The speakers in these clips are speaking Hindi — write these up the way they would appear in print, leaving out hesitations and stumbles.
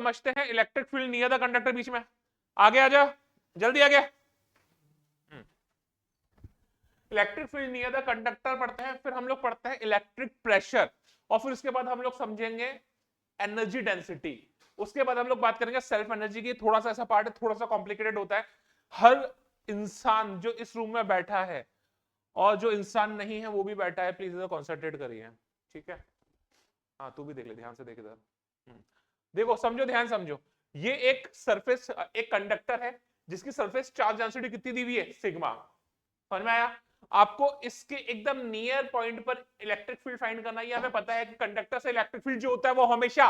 समझते हैं electric field near the conductor, बीच में आगे आ जा, जल्दी आगे। Electric field near the conductor पढ़ते हैं, फिर हम लोग पढ़ते हैं इलेक्ट्रिक प्रेशर, और फिर उसके बाद हम लोग समझेंगे एनर्जी डेंसिटी। उसके बाद हम लोग बात करेंगे सेल्फ एनर्जी की। थोड़ा सा ऐसा पार्ट है, थोड़ा सा कॉम्प्लिकेटेड होता है। हर इंसान जो इस रूम में बैठा है और जो इंसान नहीं है वो भी बैठा है, प्लीज इधर कॉन्सेंट्रेट करिए, ठीक है। हाँ तू भी देख ले, ध्यान से देख इधर। देखो समझो, ध्यान समझो। ये एक सरफेस, एक कंडक्टर है जिसकी सरफेस चार्ज डेंसिटी कितनी दी हुई है, सिग्मा। समझ में आया? आपको इसके एकदम नियर पॉइंट पर इलेक्ट्रिक फील्ड फाइंड करना है। ये हमें पता है कि कंडक्टर से इलेक्ट्रिक फील्ड जो होता है वो हमेशा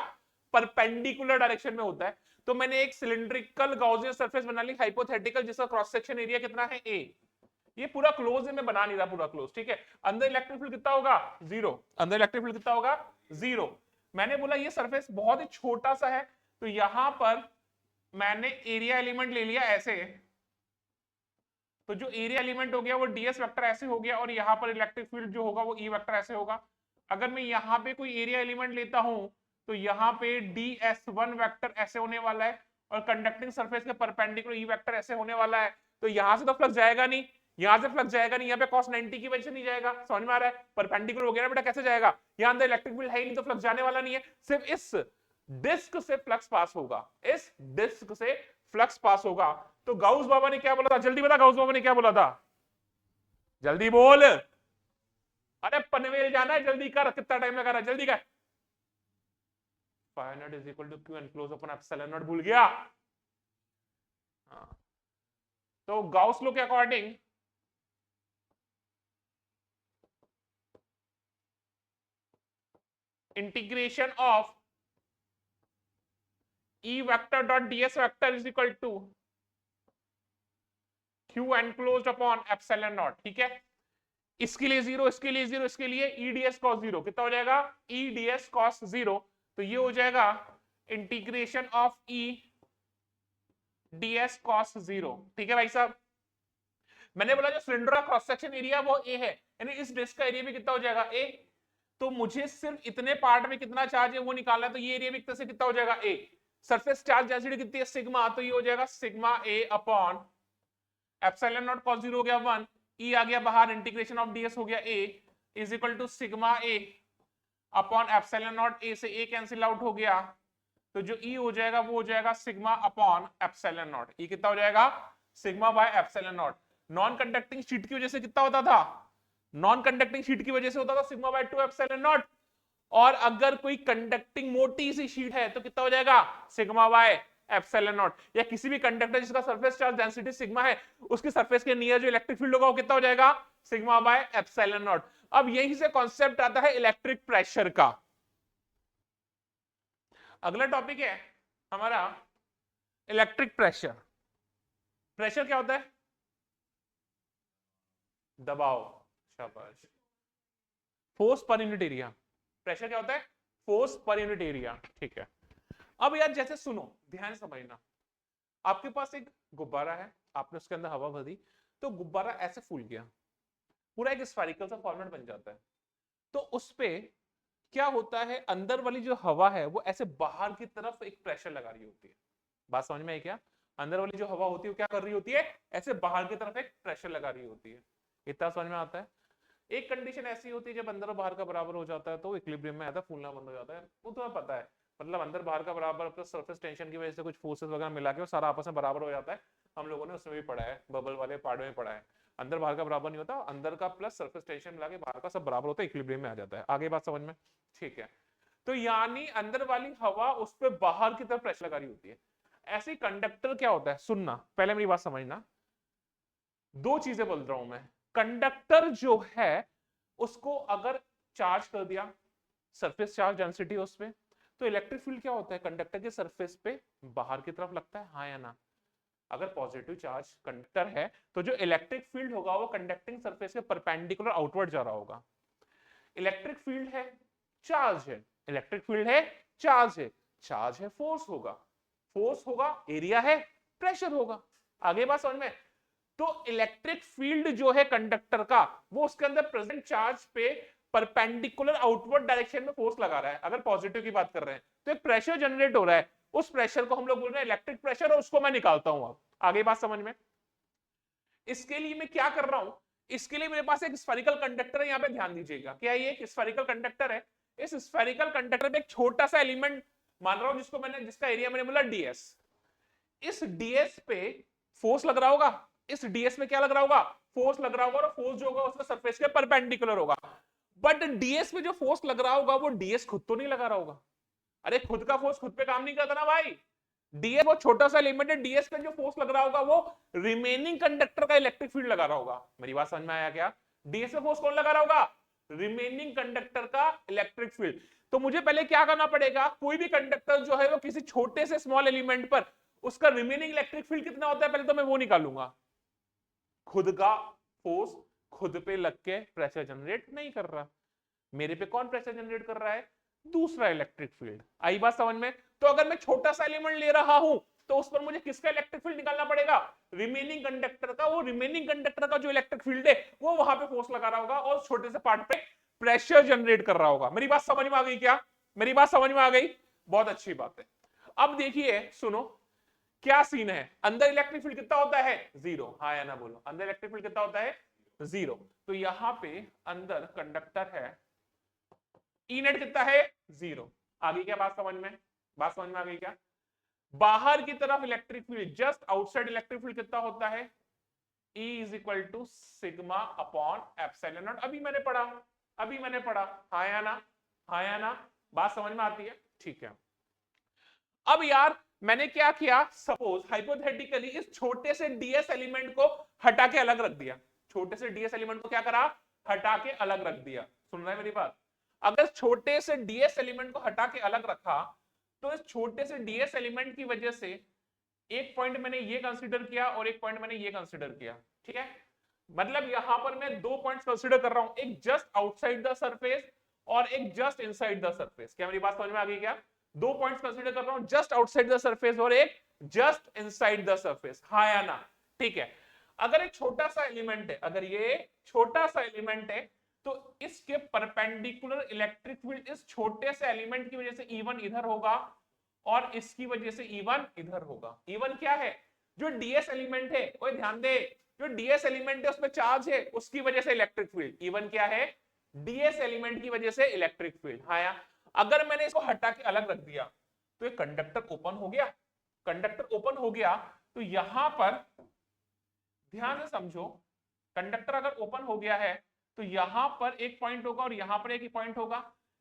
परपेंडिकुलर डायरेक्शन में होता है। तो मैंने एक सिलिंड्रिकल गॉसियन सरफेस बना ली हाइपोथेटिकल, जिसका क्रॉस सेक्शन एरिया कितना है, a। ये पूरा क्लोज है, मैं बना नहीं रहा पूरा क्लोज, ठीक है। अंदर इलेक्ट्रिक फील्ड कितना होगा, 0। अंदर इलेक्ट्रिक फील्ड कितना होगा, 0। मैंने बोला ये सरफेस बहुत ही छोटा सा है, तो यहां पर मैंने एरिया एलिमेंट ले लिया ऐसे। तो जो एरिया एलिमेंट हो गया वो ds वेक्टर ऐसे हो गया, और यहाँ पर इलेक्ट्रिक फील्ड जो होगा वो E वेक्टर ऐसे होगा। अगर मैं यहाँ पे कोई एरिया एलिमेंट लेता हूं तो यहाँ पे ds1 वेक्टर ऐसे होने वाला है, और कंडक्टिंग सरफेस के परपेंडिकुलर E वेक्टर ऐसे होने वाला है। तो यहाँ से तो फ्लक्स जाएगा नहीं, यहाँ से फ्लक्स जाएगा नहीं, यहाँ पे cos 90 की वजह से नहीं जाएगा। समझ में आ रहा है? परपेंडिकुलर हो गया ना बेटा, कैसे जाएगा? यहाँ अंदर इलेक्ट्रिक फील्ड है ही नहीं, तो फ्लक्स जाने वाला नहीं है। सिर्फ इस डिस्क से फ्लक्स पास होगा, इस डिस्क से फ्लक्स पास होगा। तो गाउस बाबा ने क्या बोला था, जल्दी बता, गाउस बाबा ने क्या बोला था, जल्दी बोल। अरे पनवेल जाना है, जल्दी कर, कितना टाइम लगा रहा है, जल्दी कर। Phi naught is equal to Q enclose upon epsilon naught, भूल गया? हाँ। तो गाउस लॉ के according integration of E vector dot ds vector is equal to q enclosed upon epsilon naught, ठीक है। इसके लिए 0, इसके लिए 0, इसके लिए e ds cos 0 कितना हो जाएगा, e ds cos 0। तो ये हो जाएगा integration of e ds cos 0, ठीक है भाई साहब। मैंने बोला जो सिलेंडर का क्रॉस सेक्शन एरिया वो a है, यानी इस डिस्क का एरिया भी कितना हो जाएगा, a। तो मुझे सिर्फ इतने पार्ट में कितना चार्ज है वो निकालना है, तो ये एरिया भी कितना से कितना हो जाएगा, a। सरफेस चार्ज डेंसिटी कितनी है, सिग्मा, तो ये हो जाएगा sigma a upon epsilon not cos 0 हो गया 1, e आ गया बाहर, इंटीग्रेशन ऑफ ds हो गया a is equal to sigma a upon epsilon naught, a से a कैंसिल आउट हो गया, तो जो e हो जाएगा वो हो जाएगा sigma upon epsilon not. e कितना हो जाएगा, sigma by epsilon not. Non conducting sheet की वजह से कितना होता था, नॉन कंडक्टिंग शीट की वजह से होता था सिग्मा बाय 2 एप्सिलॉन नॉट। और अगर कोई कंडक्टिंग मोटी सी शीट है तो कितना हो जाएगा, सिग्मा बाय एप्सिलॉन नॉट। या किसी भी कंडक्टर जिसका सरफेस चार्ज डेंसिटी सिग्मा है, उसकी सरफेस के नियर जो इलेक्ट्रिक फील्ड होगा वो कितना हो जाएगा, सिग्मा बाय एप्सिलॉन नॉट। अब यहीं से कॉन्सेप्ट आता है इलेक्ट्रिक प्रेशर का। अगला टॉपिक है हमारा इलेक्ट्रिक प्रेशर। प्रेशर क्या होता है, दबाव, शाबाश। Force per unit area. Pressure क्या होता है, फोर्स पर यूनिट एरिया, ठीक है। अब यार जैसे सुनो, ध्यान समझना, आपके पास एक गुब्बारा है, आपने उसके अंदर हवा भर दी, तो गुब्बारा ऐसे फूल गया, पूरा एक स्फेरिकल सा फॉर्मेट बन जाता है। तो उस पे क्या होता है, अंदर वाली जो हवा है वो ऐसे बाहर की तरफ एक प्रेशर लगा रही होती है। बात समझ में आई क्या? अंदर वाली जो हवा होती है वो क्या कर रही होती है, ऐसे बाहर की तरफ एक प्रेशर लगा रही होती है। इतना समझ में आता है? एक कंडीशन ऐसी होती है जब अंदर और बाहर का बराबर हो जाता है तो इक्विलिब्रियम में आता है, फूलना बंद हो जाता है। वो तुम्हें पता है, मतलब अंदर बाहर का बराबर, प्लस सरफेस टेंशन की वजह से कुछ फोर्सेस वगैरह मिला के वो सारा आपस में बराबर हो जाता है। हम लोगों ने उसमें भी पढ़ा है, बबल वाले पार्ट में पढ़ा है। अंदर बाहर का बराबर नहीं होता, अंदर का प्लस सरफेस टेंशन मिला के बाहर का सब बराबर होता है, इक्विलिब्रियम में आ जाता है। आगे बात समझ में? ठीक है। तो यानी अंदर वाली हवा उस पर बाहर की तरफ प्रेशर लगा रही होती है। ऐसे कंडक्टर क्या होता है, सुनना पहले मेरी बात समझना। दो चीजें बोल रहा हूं मैं। कंडक्टर जो है उसको अगर चार्ज कर दिया, सरफेस चार्ज डेंसिटी उस पे, तो इलेक्ट्रिक फील्ड क्या होता है, कंडक्टर के सरफेस पे बाहर की तरफ लगता है, हाँ या ना? अगर पॉजिटिव चार्ज कंडक्टर है तो जो इलेक्ट्रिक फील्ड होगा वो कंडक्टिंग सरफेस के परपेंडिकुलर आउटवर्ड जा रहा होगा। इलेक्ट्रिक फील्ड है, चार्ज है, इलेक्ट्रिक फील्ड है, चार्ज है, चार्ज है, फोर्स होगा, फोर्स होगा, एरिया है, प्रेशर होगा। आगे बात समझ में? तो इलेक्ट्रिक फील्ड जो है कंडक्टर का वो उसके अंदर प्रेजेंट चार्ज पे परपेंडिकुलर आउटवर्ड डायरेक्शन में फोर्स लगा रहा है। अगर पॉजिटिव की बात कर रहे हैं तो एक प्रेशर जनरेट हो रहा है, उस प्रेशर को हम लोग बोल रहे हैं इलेक्ट्रिक प्रेशर, और उसको मैं निकालता हूं। अब आगे बात समझ में। इसके लिए मैं क्या कर रहा हूं, इसके लिए मेरे पास एक स्फेरिकल कंडक्टर है, यहाँ पे ध्यान दीजिएगा। क्या ये एक स्फेरिकल कंडक्टर है? इस स्फेरिकल कंडक्टर में एक छोटा सा एलिमेंट मान रहा हूं, जिसको मैंने, जिसका एरिया मैंने बोला ds। इस ds पे फोर्स लग रहा होगा, इस ds में क्या लग रहा होगा, फोर्स लग रहा होगा, और फोर्स जो होगा उसका सरफेस के परपेंडिकुलर होगा। बट ds पे जो फोर्स लग रहा होगा वो ds खुद तो नहीं लगा रहा होगा। अरे खुद का फोर्स खुद पे काम नहीं करता ना भाई। ds वो छोटा सा एलिमेंट है, ds पे जो फोर्स लग रहा होगा वो रिमेनिंग कंडक्टर का इलेक्ट्रिक फील्ड लगा रहा होगा। मेरी बात समझ में आया क्या? ds पे फोर्स कौन लगा रहा होगा? रिमेनिंग कंडक्टर का इलेक्ट्रिक फील्ड। तो मुझे पहले क्या करना पड़ेगा, कोई भी कंडक्टर जो है वो किसी छोटे से स्मॉल एलिमेंट पर उसका रिमेनिंग इलेक्ट्रिक फील्ड कितना होता है, पहले तो मैं वो निकालूंगा। खुद का फोर्स खुद पे लग के प्रेशर जनरेट नहीं कर रहा, मेरे पे कौन प्रेशर जनरेट कर रहा है? दूसरा इलेक्ट्रिक फील्ड। आई बात समझ में? तो अगर मैं छोटा सा एलिमेंट ले रहा हूं तो उस पर मुझे किसका इलेक्ट्रिक फील्ड निकालना पड़ेगा? रिमेनिंग कंडक्टर का। वो रिमेनिंग कंडक्टर का जो इलेक्ट्रिक फील्ड है वो वहां पे फोर्स लगा रहा होगा और छोटे से पार्ट पे प्रेशर जनरेट कर रहा होगा। मेरी बात समझ में आ गई क्या? मेरी बात समझ में आ गई? बहुत अच्छी बात है। अब देखिए सुनो, क्या सीन है, अंदर इलेक्ट्रिक फील्ड कितना होता है? 0। हाँ या ना बोलो, अंदर इलेक्ट्रिक फील्ड कितना होता है? 0। तो यहां पे अंदर कंडक्टर है, ई नेट कितना है? 0। आगे क्या बात समझ में? बात समझ में आ गई क्या? बाहर की तरफ electric field, just outside electric field कितना होता है? E is equal to sigma upon epsilon naught. अभी मैंने पढ़ा, हाँ या ना? हाँ या ना? बात समझ में आती है? ठीक है। अब यार मैंने क्या किया, सपोज हाइपोथेटिकली इस छोटे से ds एलिमेंट को हटा के अलग रख दिया। छोटे से ds एलिमेंट को क्या करा? हटा के अलग रख दिया। सुन रहे हैं मेरी बात? अगर छोटे से ds एलिमेंट को हटा के अलग रखा तो इस छोटे से ds एलिमेंट की वजह से एक पॉइंट मैंने ये कंसीडर किया और एक पॉइंट मैंने ये कंसीडर किया। ठीक है, मतलब यहां पर मैं दो पॉइंट्स कंसीडर कर रहा हूं, एक जस्ट आउटसाइड द सरफेस और एक जस्ट इनसाइड द सरफेस। क्या मेरी बात समझ में आ गई क्या? दो पॉइंट्स कंसीडर कर रहा हूं, जस्ट आउटसाइड द सरफेस और एक जस्ट इनसाइड द सरफेस। हाँ या ना? ठीक है। अगर एक छोटा सा एलिमेंट है, अगर ये छोटा सा एलिमेंट है तो इसके परपेंडिकुलर इलेक्ट्रिक फील्ड इस छोटे से एलिमेंट की वजह से E1 इधर होगा और इसकी वजह से E1 इधर होगा। E1 क्या है? जो ds एलिमेंट है, ओए ध्यान दे, जो ds एलिमेंट है उसमें चार्ज है, उसकी वजह से इलेक्ट्रिक फील्ड। E1 क्या है? ds एलिमेंट की वजह से इलेक्ट्रिक फील्ड। हाँ या? अगर मैंने इसको हटा के अलग रख दिया तो ये कंडक्टर ओपन हो गया। कंडक्टर ओपन हो गया तो यहां पर ध्यान से समझो, कंडक्टर अगर ओपन हो गया है तो यहां पर एक पॉइंट होगा और यहां पर एक ही पॉइंट होगा।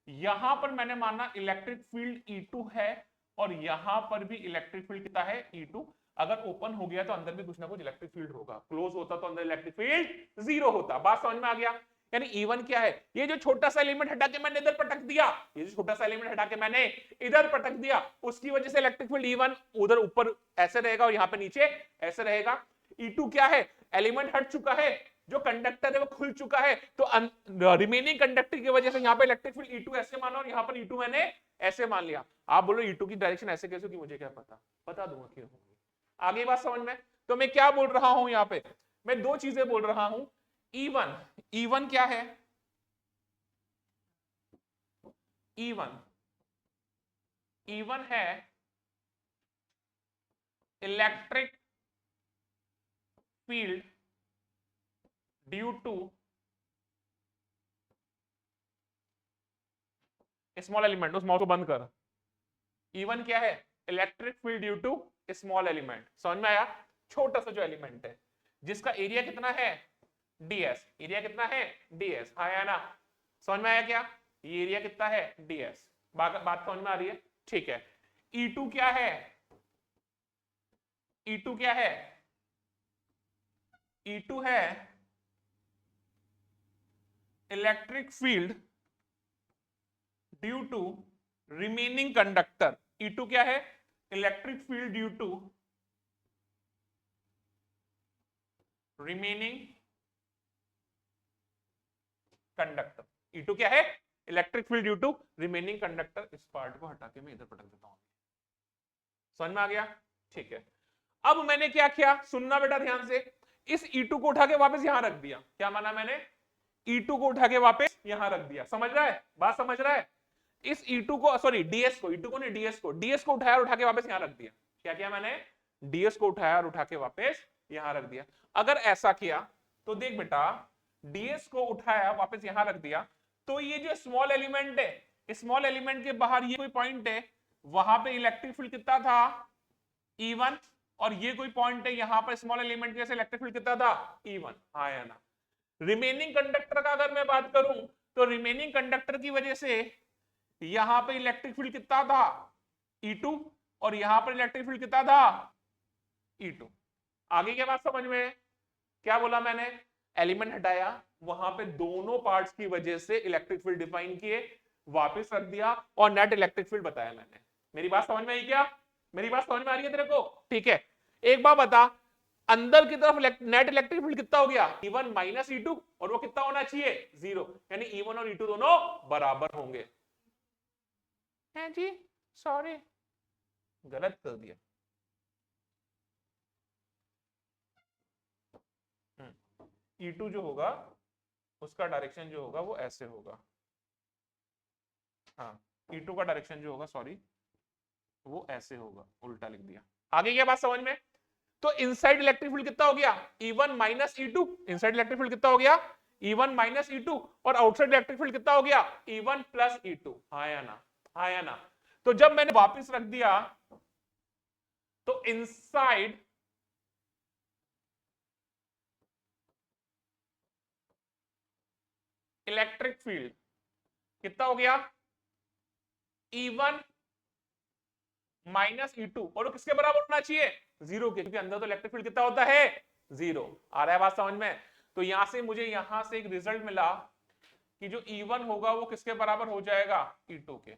यहां पर मैंने माना इलेक्ट्रिक फील्ड E2 है और यहां पर भी इलेक्ट्रिक फील्ड कितना है? E2। अगर ओपन हो गया तो अंदर भी कुछ ना कुछ इलेक्ट्रिक फील्ड होगा, क्लोज होता तो अंदर इलेक्ट्रिक फील्ड 0 होता। बात समझ में आ गया? यानी E1 क्या है? ये जो छोटा सा एलिमेंट हटा के मैंने इधर पटक दिया, ये जो छोटा सा एलिमेंट हटा के मैंने इधर पटक दिया, उसकी वजह से इलेक्ट्रिक फील्ड E1 उधर ऊपर ऐसे रहेगा और यहाँ पे नीचे ऐसे रहेगा। E2 क्या है? एलिमेंट हट चुका है, जो कंडक्टर है वो खुल चुका है, तो रिमेनिंग कंडक्टर की वजह से यहाँ पे इलेक्ट्रिक फील्ड E2 ऐसे माना और यहाँ पर E2 मैंने ऐसे मान लिया। आप बोलो E2 की डायरेक्शन ऐसे कैसे होगी, मुझे क्या पता, बता दूंगा क्यों होगी। आगे बात समझ में? तो मैं क्या बोल रहा हूं यहाँ पे, मैं दो चीजें बोल रहा हूं। E1 क्या है? E1 है electric field due to small element. उस माउस को बंद कर। E1 क्या है? Electric field due to small element. समझ में आया? छोटा सा जो एलिमेंट है जिसका एरिया कितना है? ds। एरिया कितना है? ds। हाँ या ना? समझ में आया क्या? ये एरिया कितना है? ds। बात समझ में आ रही है? ठीक है। E2 क्या है? E2 क्या है? E2 है electric field due to remaining conductor. E2 क्या है? Electric field due to remaining conductor. E2 क्या है? Electric field due to remaining conductor. इस पार्ट को हटा के मैं इधर पटक देता हूं। समझ में आ गया? ठीक है। अब मैंने क्या किया, सुनना बेटा ध्यान से, इस E2 को उठा के वापस यहां रख दिया। क्या माना मैंने? E2 को उठा के वापस यहां रख दिया। समझ रहा है? बात समझ रहा है? इस E2 को, सॉरी डीएस को, E2 को नहीं, डीएस को उठाया और उठा के वापस यहां रख दिया। क्या किया मैंने? डीएस को उठाया और उठा के वापस यहां रख दिया। अगर ऐसा किया तो देख बेटा, डीएस को उठाया वापस यहां रख दिया, तो ये जो स्मॉल एलिमेंट है, स्मॉल एलिमेंट के बाहर ये कोई पॉइंट है, वहां पे इलेक्ट्रिक फील्ड कितना था? E1। और ये कोई पॉइंट है, यहां पर स्मॉल एलिमेंट के इलेक्ट्रिक फील्ड कितना था? E1। हाँ या ना? रिमेनिंग कंडक्टर का अगर मैं बात करूं, तो रिमेनिंग कंडक्टर की वजह से यहां पे इलेक्ट्रिक फील्ड कितना था? E2। और यहां पर इलेक्ट्रिक फील्ड कितना था? E2। आगे क्या बात समझ में? क्या बोला मैंने? एलिमेंट हटाया, वहां पे दोनों पार्ट्स की वजह से इलेक्ट्रिक फील्ड डिफाइन किए, वापस रख दिया और नेट इलेक्ट्रिक फील्ड बताया मैंने। मेरी बात समझ में आई क्या? मेरी बात समझ में आ रही है तेरे को? ठीक है, एक बात बता, अंदर की तरफ नेट इलेक्ट्रिक फील्ड कितना हो गया? E1 माइनस E2, और वो कितना होना चाहिए? 0। यानी E1 और E2 दोनों बराबर होंगे। हैं जी, सॉरी गलत कर दिया। E2 जो होगा उसका डायरेक्शन जो होगा वो ऐसे होगा। हाँ, E2 का डायरेक्शन जो होगा, सॉरी, वो ऐसे होगा, उल्टा लिख दिया। आगे क्या बात समझ में? तो इनसाइड इलेक्ट्रिक फील्ड कितना हो गया? E1 minus E2। Inside electric field कितना हो गया? E1 minus E2। और आउटसाइड इलेक्ट्रिक फील्ड कितना हो गया? E1 plus E2। हाँ या ना? हाँ या ना? तो जब मैंने वापस रख दिया, तो इनसाइड इलेक्ट्रिक फील्ड कितना हो गया? E1 minus E2। और वो किसके बराबर होना चाहिए? 0 के, क्योंकि अंदर तो इलेक्ट्रिक फील्ड कितना होता है? 0। आ रहा है बात समझ में? तो यहां से मुझे यहां से एक रिजल्ट मिला कि जो E1 होगा वो किसके बराबर हो जाएगा? E2 के।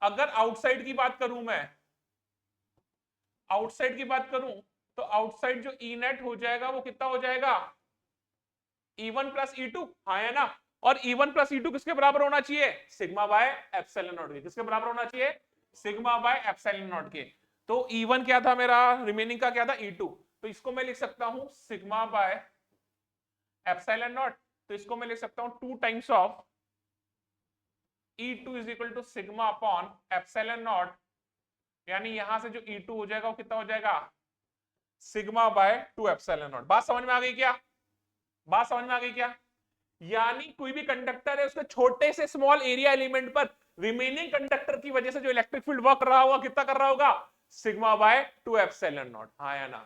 अगर आउटसाइड की बात करूं मैं, आउटसाइड की बात करूं, तो आउटसाइड जो E नेट हो जाएगा वो कितना हो जाएगा? E1 plus E2। हाँ है ना? और E1 प्लस E2 किसके बराबर होना चाहिए? सिग्मा बाय एप्सिलॉन नॉट के। किसके बराबर होना चाहिए? सिग्मा बाय एप्सिलॉन नॉट के। तो E1 क्या था मेरा? रिमेनिंग का क्या था? E2। तो इसको मैं लिख सकता हूं सिग्मा बाय एप्सिलॉन नॉट। तो इसको मैं लिख सकता हूं 2 times of E2 is equal to sigma upon epsilon naught. यानी यहां से जो E2 हो जाएगा वो कितना हो जाएगा? Sigma bye 2 epsilon not. बात समझ में आ गई क्या? बात समझ में आ गई क्या? यानी कोई भी कंडक्टर है, उसके छोटे से स्मॉल एरिया एलिमेंट पर रिमेनिंग कंडक्टर की वजह से जो इलेक्ट्रिक फील्ड वर्क कर रहा होगा, कितना कर रहा होगा? Sigma bye 2 epsilon not. हाँ या ना?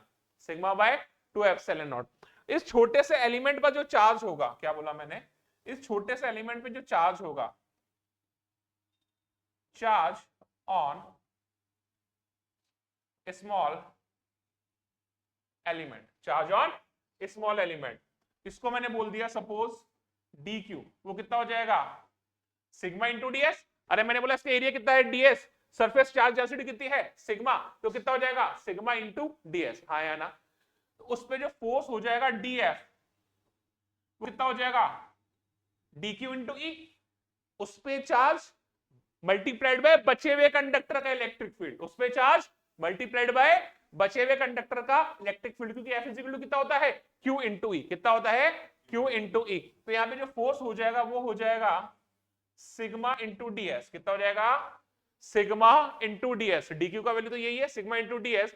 Sigma bye 2 epsilon not. इस छोटे से एलिमेंट पर जो चार्ज होगा, क्या बोला मैंने? इस छोटे से एलिमेंट पे जो चार्ज होगा, charge on small element, charge on small element, इसको मैंने बोल दिया सपोज dq। वो कितना हो जाएगा? Sigma into ds। अरे मैंने बोला इसका एरिया कितना है? ds। सरफेस चार्ज डेंसिटी कितनी है? सिग्मा। तो कितना हो जाएगा? Sigma into ds। हाँ या ना? तो उस पे जो फोर्स हो जाएगा df, वो कितना हो जाएगा? dq इंटू ई। उस पे चार्ज मल्टीप्लाइड बाय बचे हुए कंडक्टर का इलेक्ट्रिक फील्ड, उस पे चार्ज मल्टीप्लाइड बाय बचे हुए कंडक्टर का इलेक्ट्रिक फील्ड, क्योंकि F इक्वल टू कितना होता है? Q इंटू ई। कितना होता है? Q इंटू ई। तो यहाँ पे जो फोर्स हो जाएगा वो हो जाएगा सिग्मा इंटू ds। कितना हो जाएगा? Sigma into ds। dq का वैल्यू तो यही है, सिग्मा इंटू ds।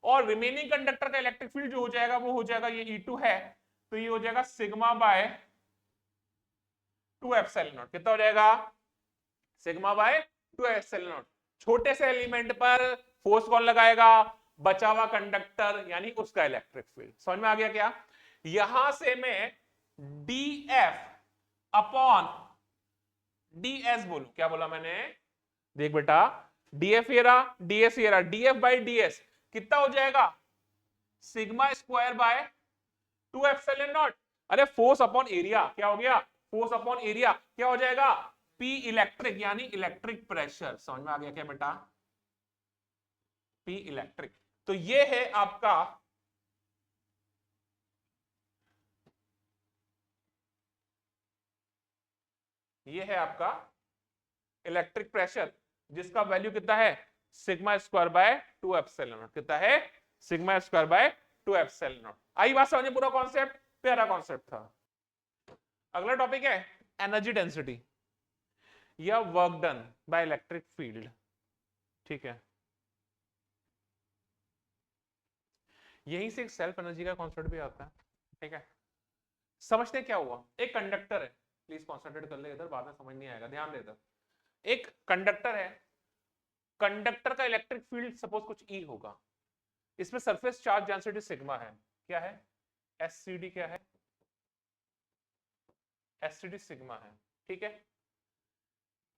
और रिमेनिंग कंडक्टर का इलेक्ट्रिक फील्ड जो हो जाएगा वो हो जाएगा, ये E2 है, तो ये हो जाएगा सिग्मा बाय 2 एप्सिलॉन नॉट। कितना हो जाएगा? Sigma bye 2 epsilon not. छोटे से एलिमेंट पर फोर्स कौन लगाएगा? बचा हुआ कंडक्टर, यानी उसका इलेक्ट्रिक फील्ड। समझ में आ गया क्या? यहां से मैं df अपॉन ds बोलू। क्या बोला मैंने? देख बेटा, df ये रहा, ds ये रहा, df बाई ds कितना हो जाएगा? Sigma square by 2 epsilon not. अरे फोर्स अपॉन एरिया, क्या हो गया? फोर्स अपॉन एरिया क्या हो जाएगा? P इलेक्ट्रिक, यानी इलेक्ट्रिक प्रेशर। समझ में आ गया क्या बेटा? P electric. तो ये है आपका इलेक्ट्रिक प्रेशर, जिसका वैल्यू कितना है? Sigma square by 2 epsilon naught. कितना है? Sigma square by 2 epsilon naught. आई बात समझे? पूरा कॉन्सेप्ट प्यारा कॉन्सेप्ट था। अगला टॉपिक है एनर्जी डेंसिटी। या work done by electric field, ठीक है। यहीं से एक सेल्फ एनर्जी का कॉन्सेप्ट भी आता है, ठीक है। समझते क्या हुआ, एक कंडक्टर है, प्लीज कॉन्सेंट्रेट कर ले इधर, बाद में समझ नहीं आएगा, ध्यान दे इधर। एक कंडक्टर है, कंडक्टर का इलेक्ट्रिक फील्ड सपोज कुछ ई होगा, इसमें सरफेस चार्ज डेंसिटी सिग्मा है, क्या है, एससीडी, क्या है, एससीडी सिग्मा है, ठीक है,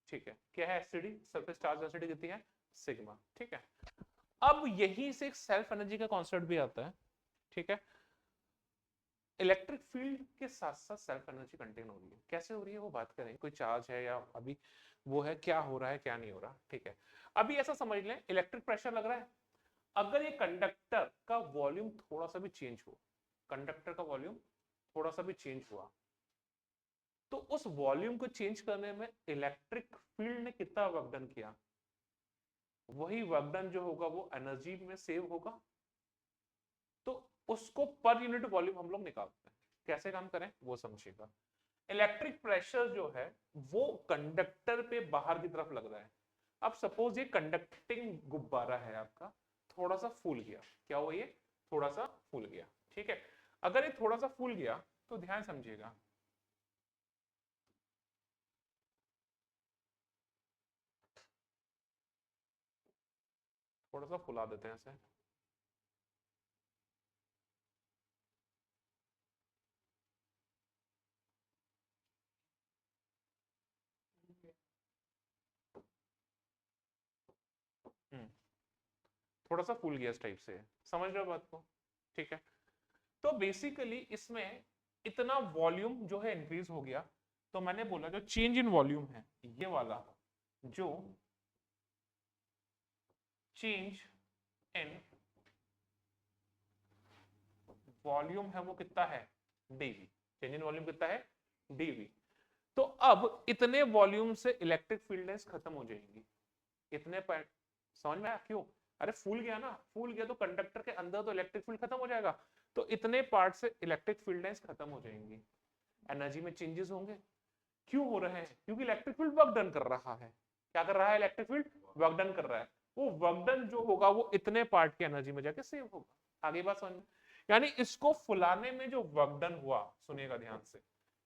ठीक है, क्या है एससीडी, सरफेस चार्ज डेंसिटी कितनी है, सिग्मा, ठीक है। अब यही से एक सेल्फ एनर्जी का कॉन्सेप्ट भी आता है, ठीक है। इलेक्ट्रिक फील्ड के साथ साथ सेल्फ एनर्जी कंटेन हो रही है, कैसे हो रही है वो बात करें, कोई चार्ज है या अभी वो है, क्या हो रहा है क्या नहीं हो रहा, ठीक है। अभी ऐसा समझ लें, इलेक्ट्रिक प्रेशर लग रहा है, अगर ये कंडक्टर का वॉल्यूम थोड़ा सा भी चेंज हो, कंडक्टर का वॉल्यूम थोड़ा सा भी चेंज हुआ, तो उस वॉल्यूम को चेंज करने में इलेक्ट्रिक फील्ड ने कितना वर्क डन किया, वही वर्क डन जो होगा वो एनर्जी में सेव होगा, तो उसको पर यूनिट वॉल्यूम हम लोग निकालते हैं, कैसे काम करें वो समझिएगा। इलेक्ट्रिक प्रेशर जो है वो कंडक्टर पे बाहर की तरफ लग रहा है। अब सपोज ये कंडक्टिंग गुब्बारा है आपका, थोड़ा सा फूल गया, क्या हुआ, ये थोड़ा सा फूल गया, ठीक है। अगर ये थोड़ा सा फूल गया तो ध्यान समझिएगा, थोड़ा सा फुला देते हैं इसे, थोड़ा सा फूल गया इस टाइप से, समझ रहे हो बात को, ठीक है। तो बेसिकली इसमें इतना वॉल्यूम जो है इंक्रीज हो गया, तो मैंने बोला जो चेंज इन वॉल्यूम है ये वाला, जो चेंज इन वॉल्यूम है वो कितना है, डीवी, चेंज इन वॉल्यूम कितना है, डीवी। तो अब इतने वॉल्यूम से इलेक्ट्रिक फील्ड लाइंस खत्म हो जाएंगी, इतने पॉइंट, समझ में आया क्यों, अरे फूल गया ना, फूल गया तो कंडक्टर के अंदर तो इलेक्ट्रिक फील्ड खत्म हो जाएगा, तो इतने पार्ट से इलेक्ट्रिक फील्ड लाइंस खत्म हो जाएंगी, एनर्जी में चेंजेस होंगे, क्यों हो रहे हैं, क्योंकि इलेक्ट्रिक फील्ड वर्क डन कर रहा है, क्या कर रहा है, इलेक्ट्रिक फील्ड वर्क डन कर रहा है, वो वर्क डन जो होगा वो इतने पार्ट की एनर्जी में जाके सेव होगा, आगे बात समझ में, यानी इसको फुलाने में जो वर्क डन हुआ, सुनिएगा ध्यान से,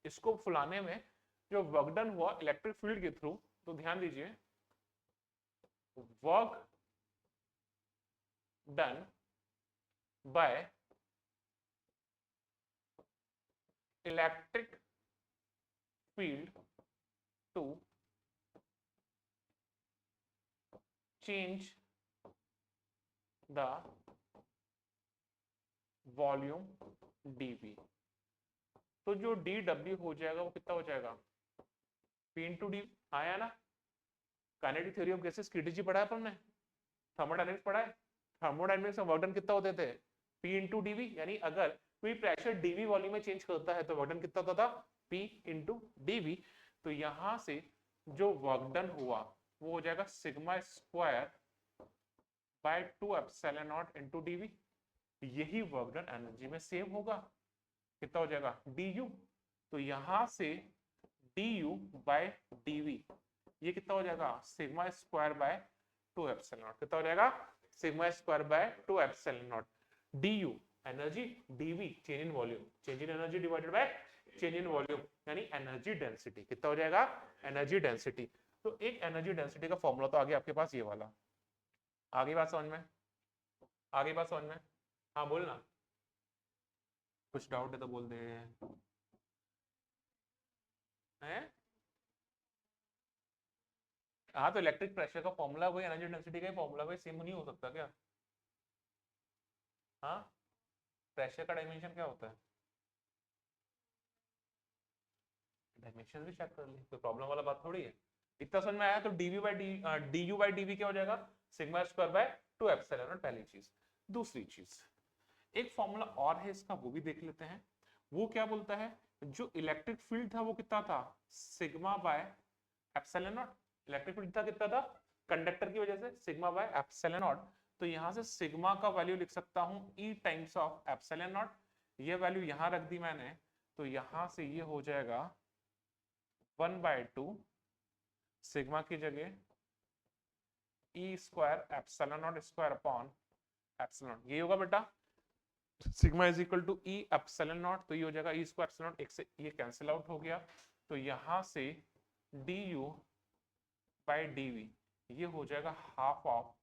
इसको फुलाने में जो वर्क डन हुआ इलेक्ट्रिक फील्ड के थ्रू, तो ध्यान दीजिए, work done by electric field to change the volume dv, तो जो dw हो जाएगा वो कितना हो जाएगा, p इंटू डी, आया ना, kinetic theory of gases KTG पढ़ा है अपन ने, थर्मोडायनेमिक्स पढ़ा है, थर्मोडायनेमिक्स में वर्क डन कितना होते थे, p इंटू डीवी, यानी अगर कोई प्रेशर dv वॉल्यूम में चेंज करता है तो वर्क डन कितना होता था, p इंटू डीवी, तो यहां से जो वर्क डन हुआ वो हो जाएगा sigma square by 2 epsilon naught into D V, यही वर्क डन एनर्जी में सेव होगा, कितना हो जाएगा, du, तो यहां से du बाय dv, ये कितना हो जाएगा, sigma square by 2 epsilon naught, कितना हो जाएगा, sigma square by 2 epsilon not, du energy, dv change in volume, change in energy divided by change in volume, यानी एनर्जी डेंसिटी, कितना हो जाएगा, एनर्जी डेंसिटी। तो एक एनर्जी डेंसिटी का फॉर्मूला तो आगे आपके पास ये वाला, आगे बात समझ में, आगे बात समझ में, हाँ बोलना, कुछ डाउट है तो बोल दे, हैं, हाँ तो इलेक्ट्रिक प्रेशर का फॉर्मूला वही, एनर्जी डेंसिटी का फॉर्मूला वही, सेम नहीं हो सकता क्या, हाँ, प्रेशर का डायमेंशन क्या होता है, डायमेंशन भी चेक कर ली, कोई प्रॉब्लम वाला बात थोड़ी है, इतना समझ में आया, तो dv by D U by D V क्या हो जाएगा, sigma square by 2 epsilon naught, पहली चीज। दूसरी चीज, एक फॉर्मूला और है इसका, वो भी देख लेते हैं, वो क्या बोलता है, जो इलेक्ट्रिक फील्ड था वो कितना था, sigma by epsilon not, electric field था कितना था, कंडक्टर की वजह से सिग्मा बाय एप्सिलॉन नॉट, तो यहां से सिग्मा का वैल्यू लिख सकता हूं ई टाइम्स ऑफ एप्सिलॉन नॉट, ये वैल्यू यहां रख दी मैंने, तो यहां से ये हो जाएगा 1/2 सिग्मा की जगह E square epsilon naught square upon epsilon naught, ये होगा बेटा। Sigma is equal to E epsilon naught, तो ये हो जाएगा ई स्क्वायर एप्सिलॉन नॉट, एक से ये कैंसिल आउट हो गया, तो यहां से D U by D V ये हो जाएगा half of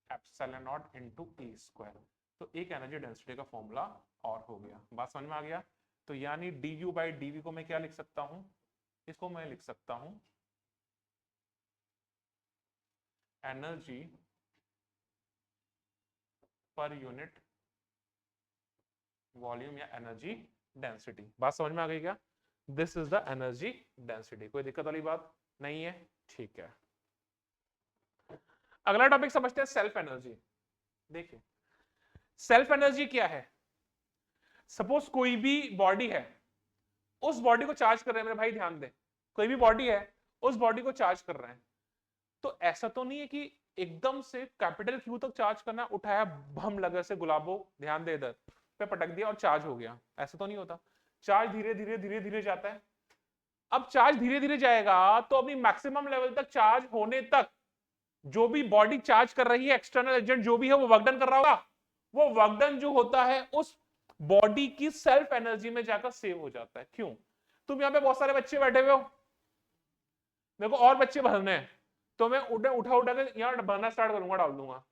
epsilon naught into E square. तो एक एनर्जी डेंसिटी का फॉर्मूला और हो गया। बात समझ में आ गया? तो यानी D U by D V को मैं क्या लिख सकता हूं, इसको मैं लिख सकता हूं एनर्जी पर यूनिट वॉल्यूम या एनर्जी डेंसिटी। बात समझ में आ गई क्या? This is the energy density. कोई दिक्कत वाली बात नहीं है? ठीक है, अगला टॉपिक समझते हैं सेल्फ एनर्जी। देखिए सेल्फ एनर्जी क्या है। सपोज कोई भी बॉडी है, उस बॉडी को चार्ज कर रहे हैं मेरे भाई, ध्यान दे, कोई भी बॉडी है उस बॉडी को चार्ज कर रहे हैं, तो ऐसा तो नहीं है कि एकदम से कैपिटल क्यू तक चार्ज करना, उठाया बम लगा से गुलाबो, ध्यान दे, इधर पे पटक दिया और चार्ज हो गया, ऐसा तो नहीं होता। चार्ज धीरे धीरे धीरे धीरे जाता है। अब चार्ज धीरे धीरे जाएगा तो अपनी मैक्सिमम लेवल तक चार्ज होने तक जो भी बॉडी चार्ज कर रही है, एक्सटर्नल एजेंट जो भी है वो वर्क डन कर रहा होगा, वो वर्क डन जो होता है उस बॉडी की सेल्फ एनर्जी में जाकर सेव हो जाता है। क्यों? तुम यहाँ पे बहुत सारे बच्चे बैठे हुए हो, मेरे को और बच्चे भरने हैं, तो मैं उठा उठा के यहाँ भरना स्टार्ट करूंगा, डाल दूंगा,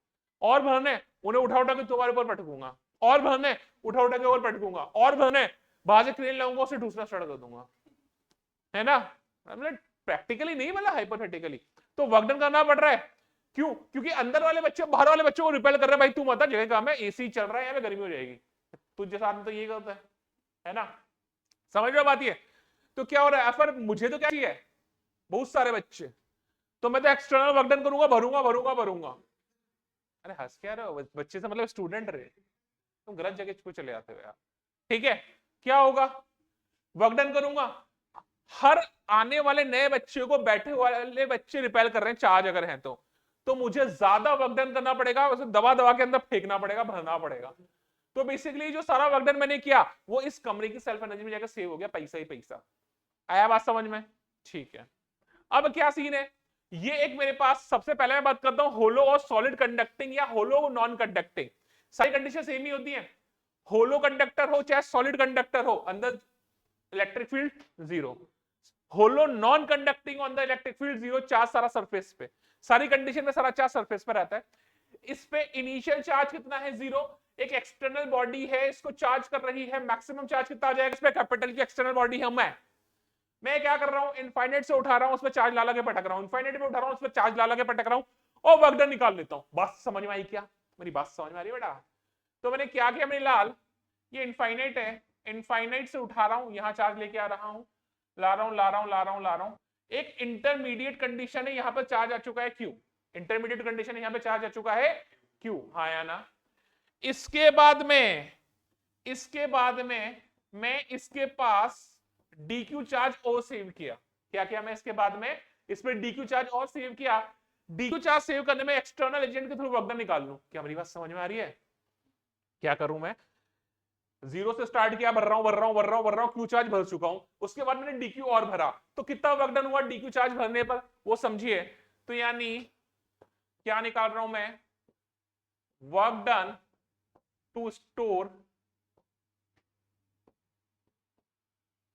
और भरने उन्हें उठा उठा के तुम्हारे ऊपर पटकूंगा, और भरने उठा उठा के और पटकूंगा, और भरने बाहर से क्रेन लाऊंगा, उसे दूसरा स्टार्ट कर दूंगा, है ना? मतलब प्रैक्टिकली नहीं, मतलब हाइपोथेटिकली तो वर्क डन करना पड़ रहा है। क्यों? क्योंकि अंदर वाले बच्चे बाहर वाले बच्चों को रिपेल कर रहे हैं। भाई तू मत, जगह काम है, एसी चल रहा है, यहाँ पे गर्मी हो जाएगी, तुझे साथ तो ये करता है ना? समझ में बात? है तो क्या हो रहा है, पर मुझे तो क्या चाहिए, बहुत सारे बच्चे, तो मैं तो एक्सटर्नल वर्क डन करूंगा, भरूंगा भरूंगा भरूंगा। अरे हंस क्या रहे हो, बच्चे से मतलब स्टूडेंट रहे, तुम गलत जगह को चले जाते हो यार। ठीक है, क्या होगा, वर्क डन करूंगा, हर आने वाले नए बच्चे को बैठे वाले बच्चे रिपेल कर रहे हैं, चार्ज अगर हैं तो मुझे ज्यादा वर्क डन करना पड़ेगा, उसे दबा दबा के अंदर फेंकना पड़ेगा, भरना पड़ेगा। तो बेसिकली जो सारा वर्क डन मैंने किया वो इस कमरे की सेल्फ एनर्जी में जाकर सेव हो गया, पैसा ही पैसा। आया बात समझ में? ठीक है, अब क्या सीन है, ये एक मेरे पास, सबसे पहले मैं बात करता हूं होलो और सॉलिड कंडक्टिंग या होलो नॉन कंडक्टिंग। सारी कंडीशन सेम ही होती है, होलो कंडक्टर हो चाहे सॉलिड कंडक्टर हो, अंदर electric field zero, hollow non conducting on the electric field zero, charge सारा सरफेस पे, सारी कंडीशन में सारा चार्ज सरफेस पे रहता है। इस पे इनिशियल चार्ज कितना है, जीरो, एक एक्सटर्नल बॉडी है इसको चार्ज कर रही है, मैक्सिमम चार्ज कितना आ जाएगा, इस पे कैपिटल की एक्सटर्नल बॉडी है, मैं क्या कर रहा हूं, इनफाइनाइट से उठा रहा हूं, उसमें चार्ज ला के पटक रहा हूं, इनफाइनाइट में उठा रहा हूं, उसमें चार्ज ला के पटक रहा हूं, और वर्क डन निकाल लेता हूं। बात समझ में आई क्या? मेरी बात समझ में आ रही है बेटा? तो मैंने क्या किया, मेरी लाल, ये इनफाइनाइट है, इनफाइनाइट से उठा रहा हूं, यहां चार्ज लेके आ रहा हूं, ला रहा हूं, एक इंटरमीडिएट कंडीशन है, यहां पर चार्ज आ चुका है क्यू, इंटरमीडिएट कंडीशन है, यहां पे चार्ज आ चुका है क्यू, हाँ या ना? इसके बाद में मैं इसके पास dq चार्ज और सेव किया, क्या किया मैं इसके बाद में इसमें dq चार्ज और सेव किया, dq चार्ज सेव करने में एक्सटर्नल एजेंट के थ्रू वर्क डन निकाल लूं। क्या मेरी बात समझ में आ रही है? क्या करूं मैं, जीरो से स्टार्ट किया, भर रहा हूं, क्यू चार्ज भर चुका हूं, उसके बाद मैंने dq और भरा, तो कितना वर्क डन हुआ dq चार्ज भरने पर, वो समझिए। तो यानी क्या निकाल रहा हूं मैं, work done to store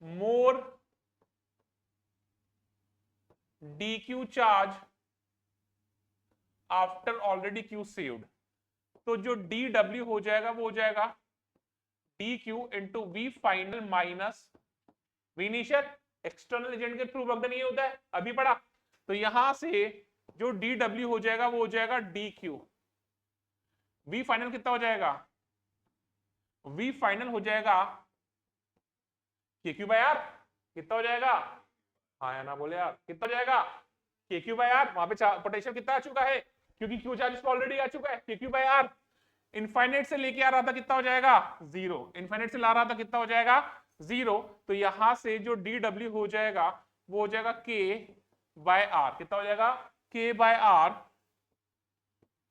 more dq charge after already q saved. तो जो dw हो जाएगा वो हो जाएगा dq into V final minus V initial, external agent के थ्रू वर्क डन ये होता है, अभी पढ़ा। तो यहां से जो dw हो जाएगा वो हो जाएगा dq, वी फाइनल कितना हो जाएगा, वी फाइनल हो जाएगा KQ बाय R, कितना हो जाएगा, हाँ या ना बोले यार, कितना हो जाएगा KQ बाय R, वहां पे पोटेंशियल कितना आ चुका है, क्योंकि Q चार्ज ऑलरेडी आ चुका है, KQ बाय R, इनफाइनाइट से लेके आ रहा था कितना हो जाएगा, जीरो, इनफाइनाइट से ला रहा था कितना हो जाएगा, जीरो। तो यहां से जो dw हो जाएगा वो हो जाएगा K बाय R, कितना हो जाएगा K by R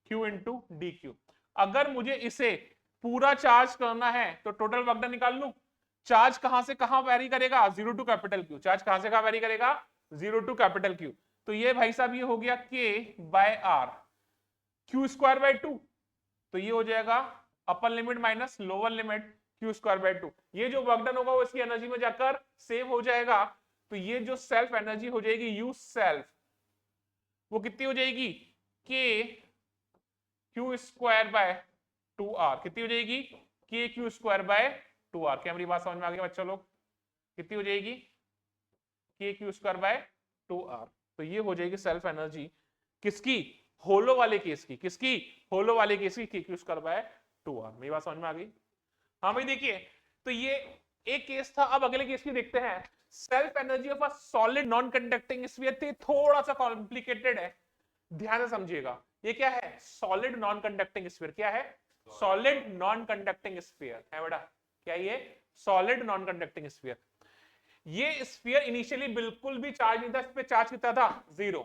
Q into DQ। अगर मुझे इसे पूरा चार्ज करना है तो टोटल वर्क डन निकाल लूं, चार्ज कहां से कहां वेरी करेगा, zero to capital Q, charge कहां से कहां वेरी करेगा, जीरो टू कैपिटल क्यू। तो ये भाई साहब ये हो गया K by R, Q square by 2, तो ये हो जाएगा upper limit minus lower limit Q square by 2। ये जो वर्क डन होगा वो इसकी एनर्जी में जाकर सेव हो जाएगा, तो ये जो सेल्फ एनर्जी हो जाएगी यू सेल्फ, वो कितनी हो जाएगी K Q square by 2R, कितनी हो जाएगी K Q square by 2R। क्या मेरी बात समझ में आ गई बच्चों लोग? कितनी हो जाएगी K Q square by 2R। तो ये हो जाएगी सेल्फ एनर्जी किसकी? होलो वाले केस की। किसकी? होलो वाले केस की, K Q square by 2R। मेरी बात समझ में आ गई? हाँ भाई देखिए, तो ये एक केस था। अब अगले केस की देखते हैं। Self energy of a solid non conducting sphere थोड़ा सा कॉम्प्लिकेटेड है, ध्यान से समझिएगा। ये क्या है? Solid non conducting sphere. क्या है? सॉलिड नॉन कंडक्टिंग स्फीयर है बेटा। क्या ये? Solid non conducting sphere. ये स्फीयर इनिशियली बिल्कुल भी चार्ज नहीं था, इस पे चार्ज कितना था? 0।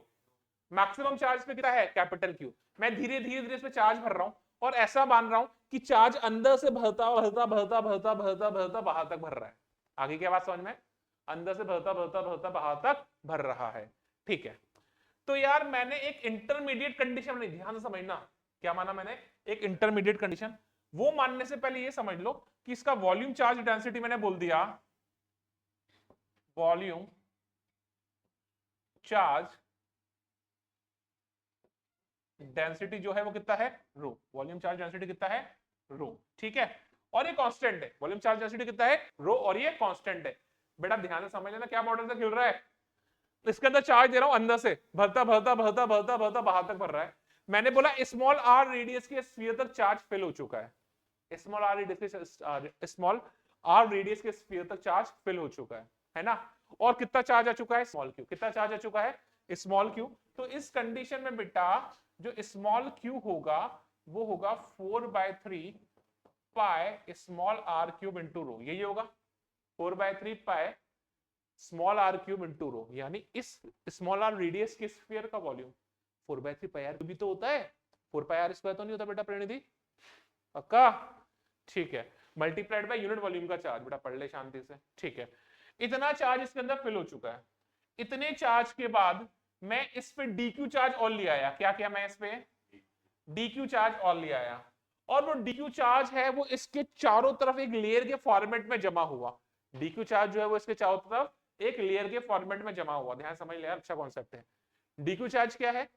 मैक्सिमम चार्ज पे कितना है? Capital Q। मैं धीरे धीरे धीरे इस पे चार्ज भर रहा हूं और ऐसा मान रहा हूं कि चार्ज अंदर से भरता भरता भरता भरता भरता भरता बाहर तक भर रहा है। आगे क्या बात समझ में? अंदर से भरता भरता भरता बाहर तक भर रहा है। ठीक है, तो यार मैंने एक इंटरमीडिएट कंडीशन नहीं, ध्यान से समझना। क्या माना मैंने? एक इंटरमीडिएट कंडीशन। वो मानने से पहले ये समझ लो कि इसका वॉल्यूम चार्ज डेंसिटी मैंने बोल दिया, वॉल्यूम चार्ज डेंसिटी जो है वो कितना है? रो। वॉल्यूम चार्ज डेंसिटी कितना है? रो। ठीक है, और ये कांस्टेंट है। वॉल्यूम चार्ज डेंसिटी कितना है? रो, और ये कांस्टेंट है। बेटा ध्यान से समझ लेना क्या मॉडल से खेल रहा है। इसके अंदर चार्ज दे रहा हूं, अंदर से भरता भरता भरता भरता भरता बाहर तक भर रहा है। मैंने बोला स्मॉल आर रेडियस के स्फीयर तक चार्ज फिल हो चुका है। स्मॉल आर रेडियस के स्फीयर तक चार्ज फिल हो चुका है ना? और कितना चार्ज आ चुका है? Small Q. कितना चार्ज आ चुका है? Small Q. तो इस कंडीशन में बेटा जो स्मॉल क्यू होगा वो होगा 4/3 pi small R cube into rho. यही होगा 4/3 pi small R cube into rho, यानी इस स्मॉल आर रेडियस के स्फीयर का वॉल्यूम 4/3 पाई आर भी तो होता है, 4 पाई आर स्क्वायर तो नहीं होता बेटा प्रणिधि? पक्का? ठीक है, मल्टीप्लाइड बाय यूनिट वॉल्यूम का चार्ज। बेटा पढ़ ले शांति से। ठीक है, इतना चार्ज इसके अंदर फिल हो चुका है। इतने चार्ज के बाद मैं इस पे डीक्यू चार्ज और ले आया। क्या किया मैं? इस पे डीक्यू चार्ज और ले आया, और वो डीक्यू चार्ज है वो इसके चारों तरफ एक लेयर के फॉर्मेट में जमा हुआ। डीक्यू चार्ज जो है वो इसके चारों तरफ एक लेयर के फॉर्मेट में जमा हुआ। ध्यान समझ ले यार, अच्छा कॉन्सेप्ट है। डीक्यू चार्ज क्या है?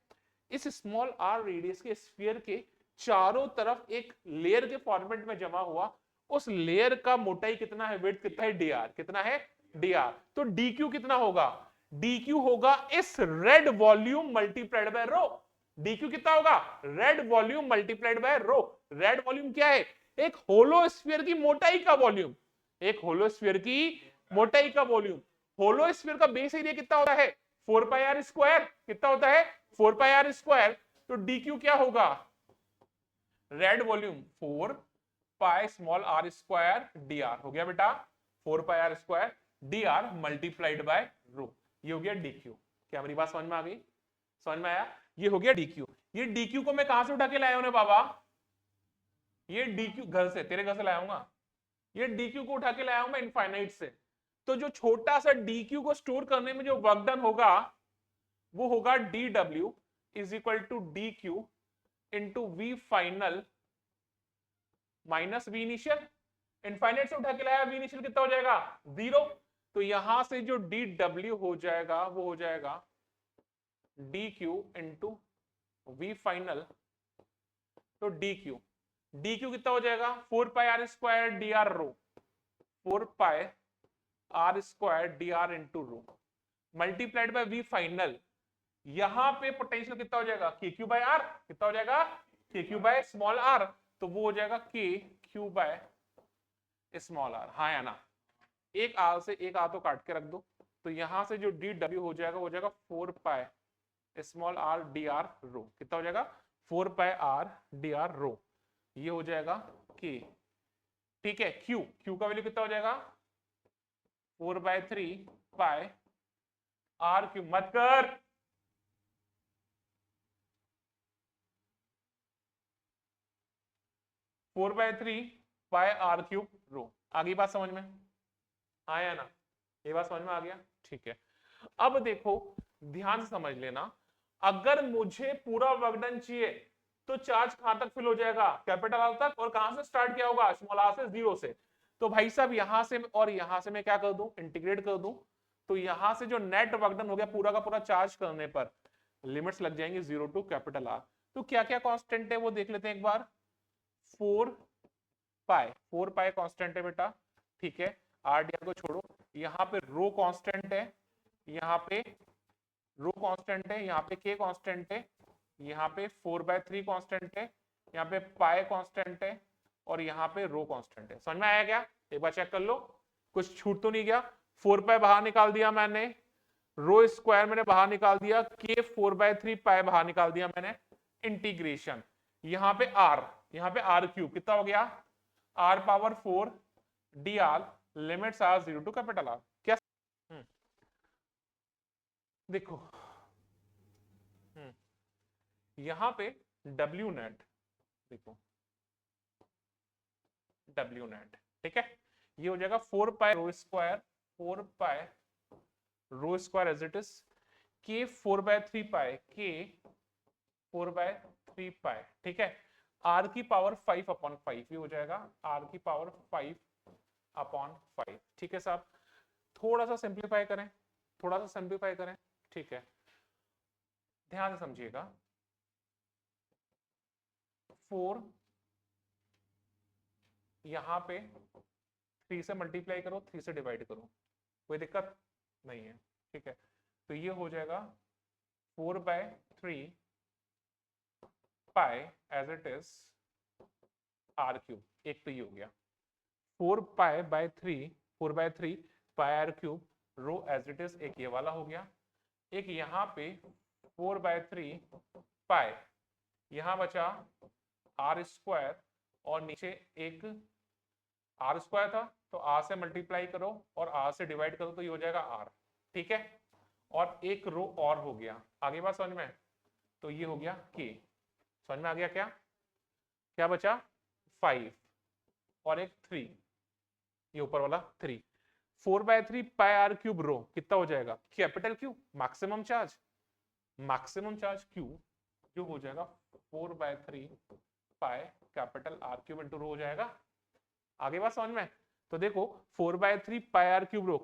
इस स्मॉल आर रेडियस के स्फीयर के चारों तरफ एक लेयर के फॉर्मेट में जमा हुआ। उस लेयर का मोटाई कितना है? विड्थ कितना है? dr। कितना है? dr। तो dq कितना होगा? dq होगा इस red volume multiplied by rho. dq कितना होगा? Red volume multiplied by rho. Red volume क्या है? एक होलो स्फीयर की मोटाई का वॉल्यूम। एक होलो स्फीयर की मोटाई का वॉल्यूम। होलो स्फीयर का बेस एरिया कितना होता है? 4 पाई आर स्क्वायर। कितना होता है? 4 पाई आर स्क्वायर। तो dq क्या होगा? Red volume 4 pi small r square dr हो गया बेटा, 4 pi r square dr multiplied by rho. ये हो गया dq। क्या मेरी बात समझ में आ गई? समझ में आया? ये हो गया dq। ये dq को मैं कहां से उठा के लाया हूं बाबा? ये dq घर से, तेरे घर से लाया हूं। ये dq को उठा के लाया हूं मैं इनफाइनाइट से। तो जो छोटा सा dq को स्टोर करने में जो वर्क डन होगा वो होगा dw is equal to dq into V final minus V initial. Infinite से उठा के लाया, वी इनिशियल कितना हो जाएगा? 0। तो यहां से जो dw हो जाएगा वो हो जाएगा dq इंटू वी फाइनल। तो dq कितना हो जाएगा? 4 pi r square dr rho, 4 pi r square dr into rho multiplied by V final. यहां पे पोटेंशियल कितना हो जाएगा? के क्यू बाय आर। कितना हो जाएगा? के क्यू बाय स्मॉल आर। तो वो हो जाएगा के क्यू बाय स्मॉल आर। हाँ या ना? एक आर से एक आर तो काट के रख दो। तो यहां से जो डी डब्ल्यू हो जाएगा वो हो जाएगा 4 pi small r d r rho. कितना हो जाएगा? 4 pi r d r rho. ये हो जाएगा के। ठीक है, क्यू का वैल्यू कितना हो जाएगा? 4/3 पाई आर क्यू। मत कर, 4/3 पाई आर क्यूब रो। आगे बात समझ में आया ना? ये बात समझ में आ गया? ठीक है, अब देखो ध्यान से समझ लेना, अगर मुझे पूरा वर्क डन चाहिए तो चार्ज कहां तक फिल हो जाएगा, कैपिटल आर तक, और कहां से स्टार्ट किया होगा, स्मॉल आर से, 0 से। तो भाई साहब यहां से और यहां से मैं क्या कर दूं, इंटीग्रेट कर दूं, तो यहां से जो नेट वर्क डन हो गया पूरा का पूरा चार्ज करने पर, लिमिट्स लग जाएंगे 0 टू कैपिटल आर। तो क्या क्या कांस्टेंट है वो देख लेते हैं एक बार। 4 पाई कांस्टेंट है बेटा, ठीक है, आर डी आर को छोड़ो। यहाँ पे रो कांस्टेंट है, यहाँ पे रो कांस्टेंट है, यहाँ पे के कांस्टेंट है, यहाँ पे 4/3 कांस्टेंट है, यहाँ पे पाई कांस्टेंट है, और यहाँ पे रो कांस्टेंट है। समझ में आया क्या, एक बार चेक कर लो, कुछ छूट तो नहीं गया। 4 पाई बाहर निकाल दिया मैंने, रो स्क्वायर मैंने बाहर निकाल दिया, के 4/3 पाई बाहर निकाल दिया मैंने, इंटीग्रेशन, यहाँ पे आर, यहाँ पे आर क्यूब कितना हो गया, r power 4 d r, limits are 0 to capital R. क्या देखो यहां पे डब्ल्यू नेट, देखो डब्ल्यू नेट, ठीक है, ये हो जाएगा 4 pi rho square, 4 pi rho square as it is, k 4/3 पाई, के 4/3 पाई, ठीक है, आर की पावर 5/5, ये हो जाएगा आर की पावर 5/5, ठीक है साहब। थोड़ा सा सिंप्लीफाई करें, थोड़ा सा सिंप्लीफाई करें, ठीक है, ध्यान से समझिएगा। 4 यहां पे 3 से मल्टीप्लाई करो, 3 से डिवाइड करो, कोई दिक्कत नहीं है, ठीक है, तो ये हो जाएगा 4/3 pi as it is r cube, एक तो ये हो गया 4/3 pi r cube rho as it is, एक ये वाला हो गया, एक यहाँ पे 4/3 पाई, यहां बचा आर स्क्वायर, और नीचे एक आर स्क्वायर था, तो आर से मल्टीप्लाई करो और आर से डिवाइड करो, तो ये हो जाएगा आर, ठीक है, और एक रो और हो गया, आगे बात समझ में, तो ये हो गया के, समझ में आ गया क्या, क्या बचा 5 और एक 3, ये ऊपर वाला 3, 4/3 पाई आर क्यूब रो कितना हो जाएगा, capital Q, maximum charge, maximum charge Q, जो हो जाएगा 4/3 pi capital R cube into rho हो जाएगा, आगे बात समझ में। तो देखो 4/3 pi r cube rho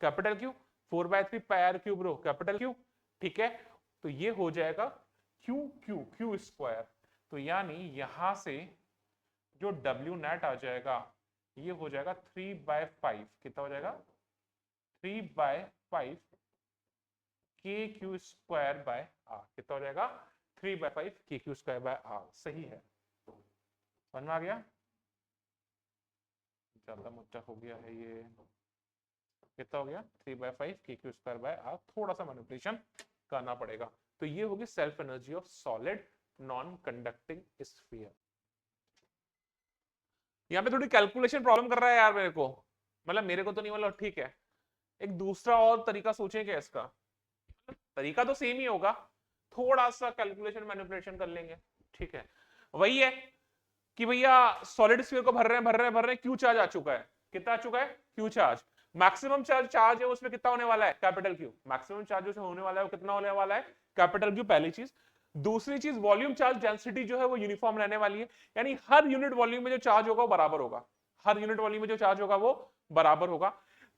capital Q, 4/3 pi r cube rho capital Q, ठीक है, तो ये हो जाएगा क्यू क्यू क्यू स्क्वायर, तो यानी यहां से जो डब्ल्यू नेट आ जाएगा ये हो जाएगा 3/5, कितना हो जाएगा 3/5 k Q square by are, कितना हो जाएगा 3/5 k Q square by are, सही है, समझ में आ गया, ज्यादा मुद्दा हो गया है ये, कितना हो गया 3/5 k Q square by are, थोड़ा सा मैनिपुलेशन करना पड़ेगा। तो ये होगी self energy of solid non conducting sphere. यहाँ पे थोड़ी कैलकुलेशन प्रॉब्लम कर रहा है यार मेरे को, मतलब मेरे को तो नहीं, मतलब ठीक है, एक दूसरा और तरीका सोचें क्या इसका, तरीका तो सेम ही होगा, थोड़ा सा कैलकुलेशन मैनिपुलेशन कर लेंगे, ठीक है, वही है कि भैया सॉलिड स्फीयर को भर रहे हैं, क्यू चार्ज आ चुका है, कितना आ चुका है क्यू चार्ज, मैक्सिमम चार्ज है उसमें कितना होने वाला है कैपिटल क्यू, मैक्सिमम चार्ज जो होने वाला है वो कितना होने वाला है कैपिटल क्यू, पहली चीज। दूसरी चीज वॉल्यूम चार्ज डेंसिटी जो है वो यूनिफॉर्म रहने वाली है, यानी हर यूनिट वॉल्यूम में जो चार्ज होगा वो बराबर होगा, हर यूनिट वॉल्यूम में जो चार्ज होगा वो बराबर होगा।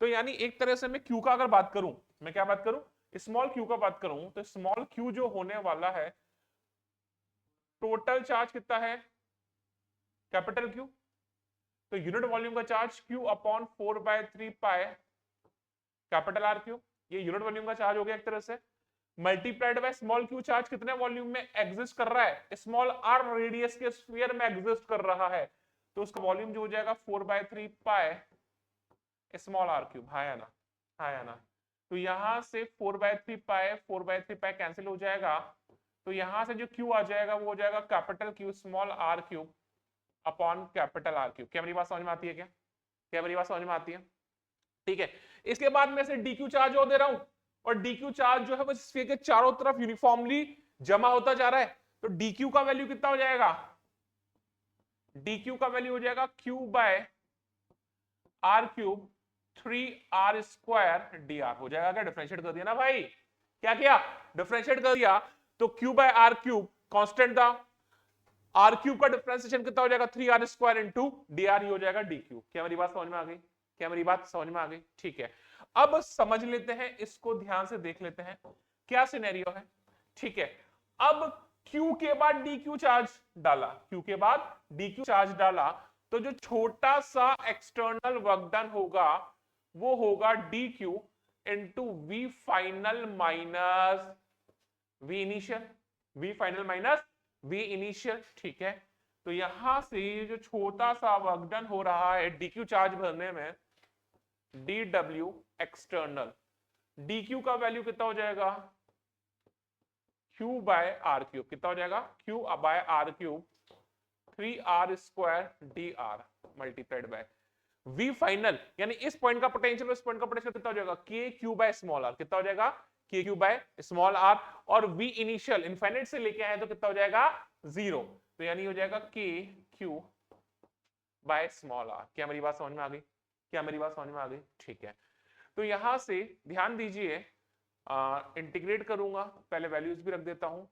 तो यानी एक तरह से मैं क्यू का अगर बात करूं, मैं क्या बात करूं, स्मॉल क्यू का बात करूं, तो स्मॉल क्यू जो होने वाला है, टोटल चार्ज कितना है कैपिटल क्यू, तो यूनिट वॉल्यूम का charge Q upon 4/3 pi capital are Q, ये यूनिट वॉल्यूम का चार्ज हो गया एक तरह से, multiplied by small Q charge कितने वॉल्यूम में एग्जिस्ट कर रहा है, स्मॉल आर रेडियस के स्फीयर में एग्जिस्ट कर रहा है, तो उसका वॉल्यूम जो हो जाएगा 4/3 पाई स्मॉल आर क्यूब, हाँ या ना, हाँ या ना, तो यहां से 4/3 पाई कैंसिल हो जाएगा, तो यहां से जो क्यू आ जाएगा वो हो जाएगा capital Q small R cube upon capital R cube. क्या मेरी बात समझ में आती है क्या, क्या मेरी बात समझ में आती है, ठीक है। इसके बाद में से डीक्यू चार्ज और दे रहा हूं, और डीक्यू चार्ज जो है वो स्फीयर के चारों तरफ यूनिफॉर्मली जमा होता जा रहा है, तो डीक्यू का वैल्यू कितना हो जाएगा, डीक्यू का वैल्यू हो जाएगा Q by R cube 3r² D R, हो जाएगा क्या, डिफरेंशिएट कर दिया ना भाई, क्या किया, डिफरेंशिएट कर दिया, तो Q by R cube constant था, आर क्यूब का डिफरेंशिएशन कितना हो जाएगा, 3r square into D R हो जाएगा डी क्यूब। क्या मेरी बात समझ में आ गई, क्या मेरी बात समझ में आ गई? ठीक है, अब समझ लेते हैं, इसको ध्यान से देख लेते हैं क्या सिनेरियो है। ठीक है, अब Q के बाद dq चार्ज डाला, Q के बाद dq चार्ज डाला, तो जो छोटा सा एक्सटर्नल वर्क डन होगा वो होगा dq into V final minus V initial, V final minus V initial. ठीक है, तो यहां से जो छोटा सा वर्क डन हो रहा है dq चार्ज भरने में, dw एक्सटर्नल, dq का वैल्यू कितना हो जाएगा, q बाय आर क्यूब, कितना हो जाएगा, q by R cube 3r square D R multiplied by v final, यानी इस पॉइंट का पोटेंशियल और इस पॉइंट का पोटेंशियल कितना हो जाएगा, k q by small r, कितना हो जाएगा, k q by small r, और v इनिशियल इनफाइनाइट से लेके आए तो कितना हो जाएगा, 0, तो यानी हो जाएगा k q by small r। क्या मेरी बात समझ में आ गई, क्या मेरी बात समझ में आ गई? ठीक है, तो यहां से ध्यान दीजिए, इंटीग्रेट करूंगा, पहले वैल्यूज भी रख देता हूं,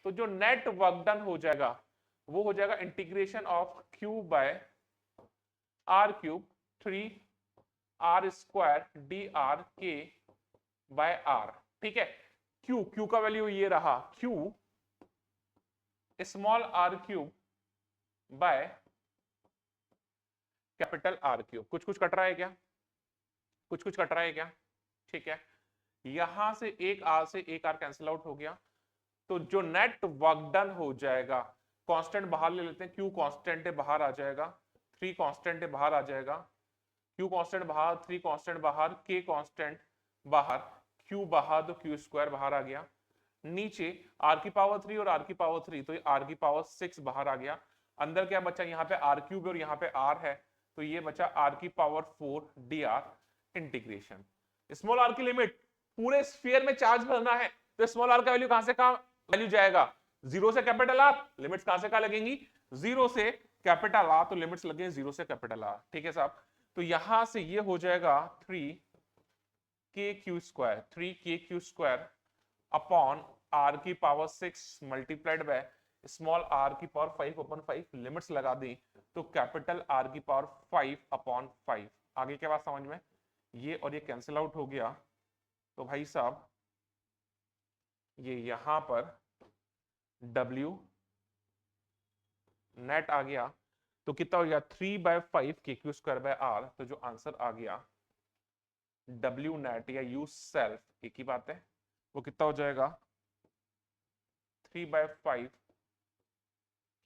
तो जो नेट वर्क डन हो जाएगा वो हो जाएगा integration of q by R cube 3r square D R के बाय आर। ठीक है, q का वैल्यू ये रहा, q small R cube by capital R cube. कुछ कुछ कट रहा है क्या, कुछ कुछ कट रहा है क्या? ठीक है, यहां से एक आर से एक आर कैंसिल आउट हो गया, तो जो नेट वर्क डन हो जाएगा, कांस्टेंट बाहर ले लेते हैं, q कांस्टेंट है बाहर आ जाएगा, 3 कांस्टेंट है बाहर आ जाएगा, q कांस्टेंट बाहर, 3 कांस्टेंट बाहर, k कांस्टेंट बाहर, q बाहर तो q स्क्वायर बाहर आ गया, नीचे r की पावर 3 और r की पावर 3, तो ये r की पावर 6 बाहर आ गया, अंदर क्या बचा, यहाँ पे r क्यूब और यहाँ पे r है, तो ये बचा r की power 4 dr integration. Small r की लिमिट, पूरे स्फीयर में चार्ज भरना है, तो स्मॉल r का वैल्यू कहां से कहां वैल्यू जाएगा, 0 से कैपिटल r, लिमिट्स कहां से कहां लगेंगी, 0 से कैपिटल r, तो लिमिट्स लगे 0 से कैपिटल r। ठीक है साहब, तो यहां से ये हो जाएगा 3k square, 3k square upon r की power 6 multiplied by small r की पावर 5 अपॉन 5, लिमिट्स लगा दी, तो कैपिटल R की पावर 5 अपॉन 5। आगे क्या बात समझ में, ये और ये कैंसिल आउट हो गया, तो भाई साहब ये यहां पर W नेट आ गया, तो कितना हो गया, 3/5 KQ स्क्वायर बाय R, तो जो आंसर आ गया W नेट या U सेल्फ, एक ही बात है, वो कितना हो जाएगा 3/5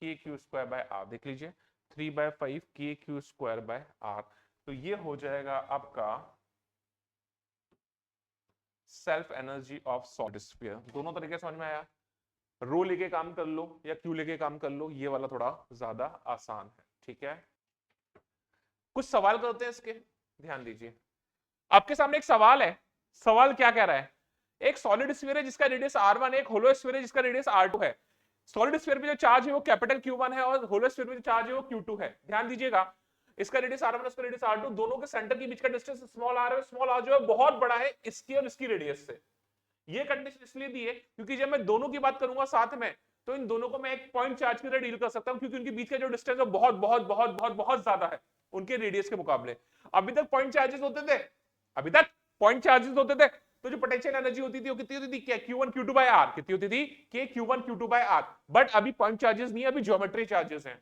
KQ स्क्वायर बाय R। देख लीजिए 3/5 KQ स्क्वायर बाय R, तो ये हो जाएगा आपका self energy of solid sphere. दोनों तरीके समझ में आया, रो लेके काम कर लो या क्यू लेके काम कर लो, ये वाला थोड़ा ज्यादा आसान है। ठीक है, कुछ सवाल करते हैं इसके, ध्यान दीजिए, आपके सामने एक सवाल है, सवाल क्या कह रहा है, एक सॉलिड स्फीयर है जिसका रेडियस r1, एक होलो स्फीयर है जिसका रेडियस r2 है, सॉलिड स्फीयर पे जो चार्ज है वो कैपिटल Q1 है और होलो स्फीयर पे जो चार्ज है वो Q2 है। ध्यान दीजिएगा, इसका रेडियस r1, इसका रेडियस r2, दोनों के सेंटर के बीच का डिस्टेंस स्मॉल r है, स्मॉल r जो है बहुत बड़ा है इसकी और इसकी रेडियस से। ये कंडीशन इसलिए दी है क्योंकि जब मैं दोनों की बात करूंगा साथ में, तो इन दोनों को मैं एक पॉइंट चार्ज की तरह डील कर सकता हूं, क्योंकि उनके बीच का जो डिस्टेंस है बहुत बहुत बहुत बहुत बहुत ज्यादा है उनके रेडियस के मुकाबले। अभी तक पॉइंट चार्जेस होते थे, अभी तक पॉइंट चार्जेस होते थे, तो जो पोटेंशियल एनर्जी होती थी वो कितनी होती थी, क्या Q1 Q2 बाय R, कितनी होती थी, K Q1 Q2 by R। But अभी पॉइंट चार्जेस नहीं है, अभी ज्योमेट्री चार्जेस हैं,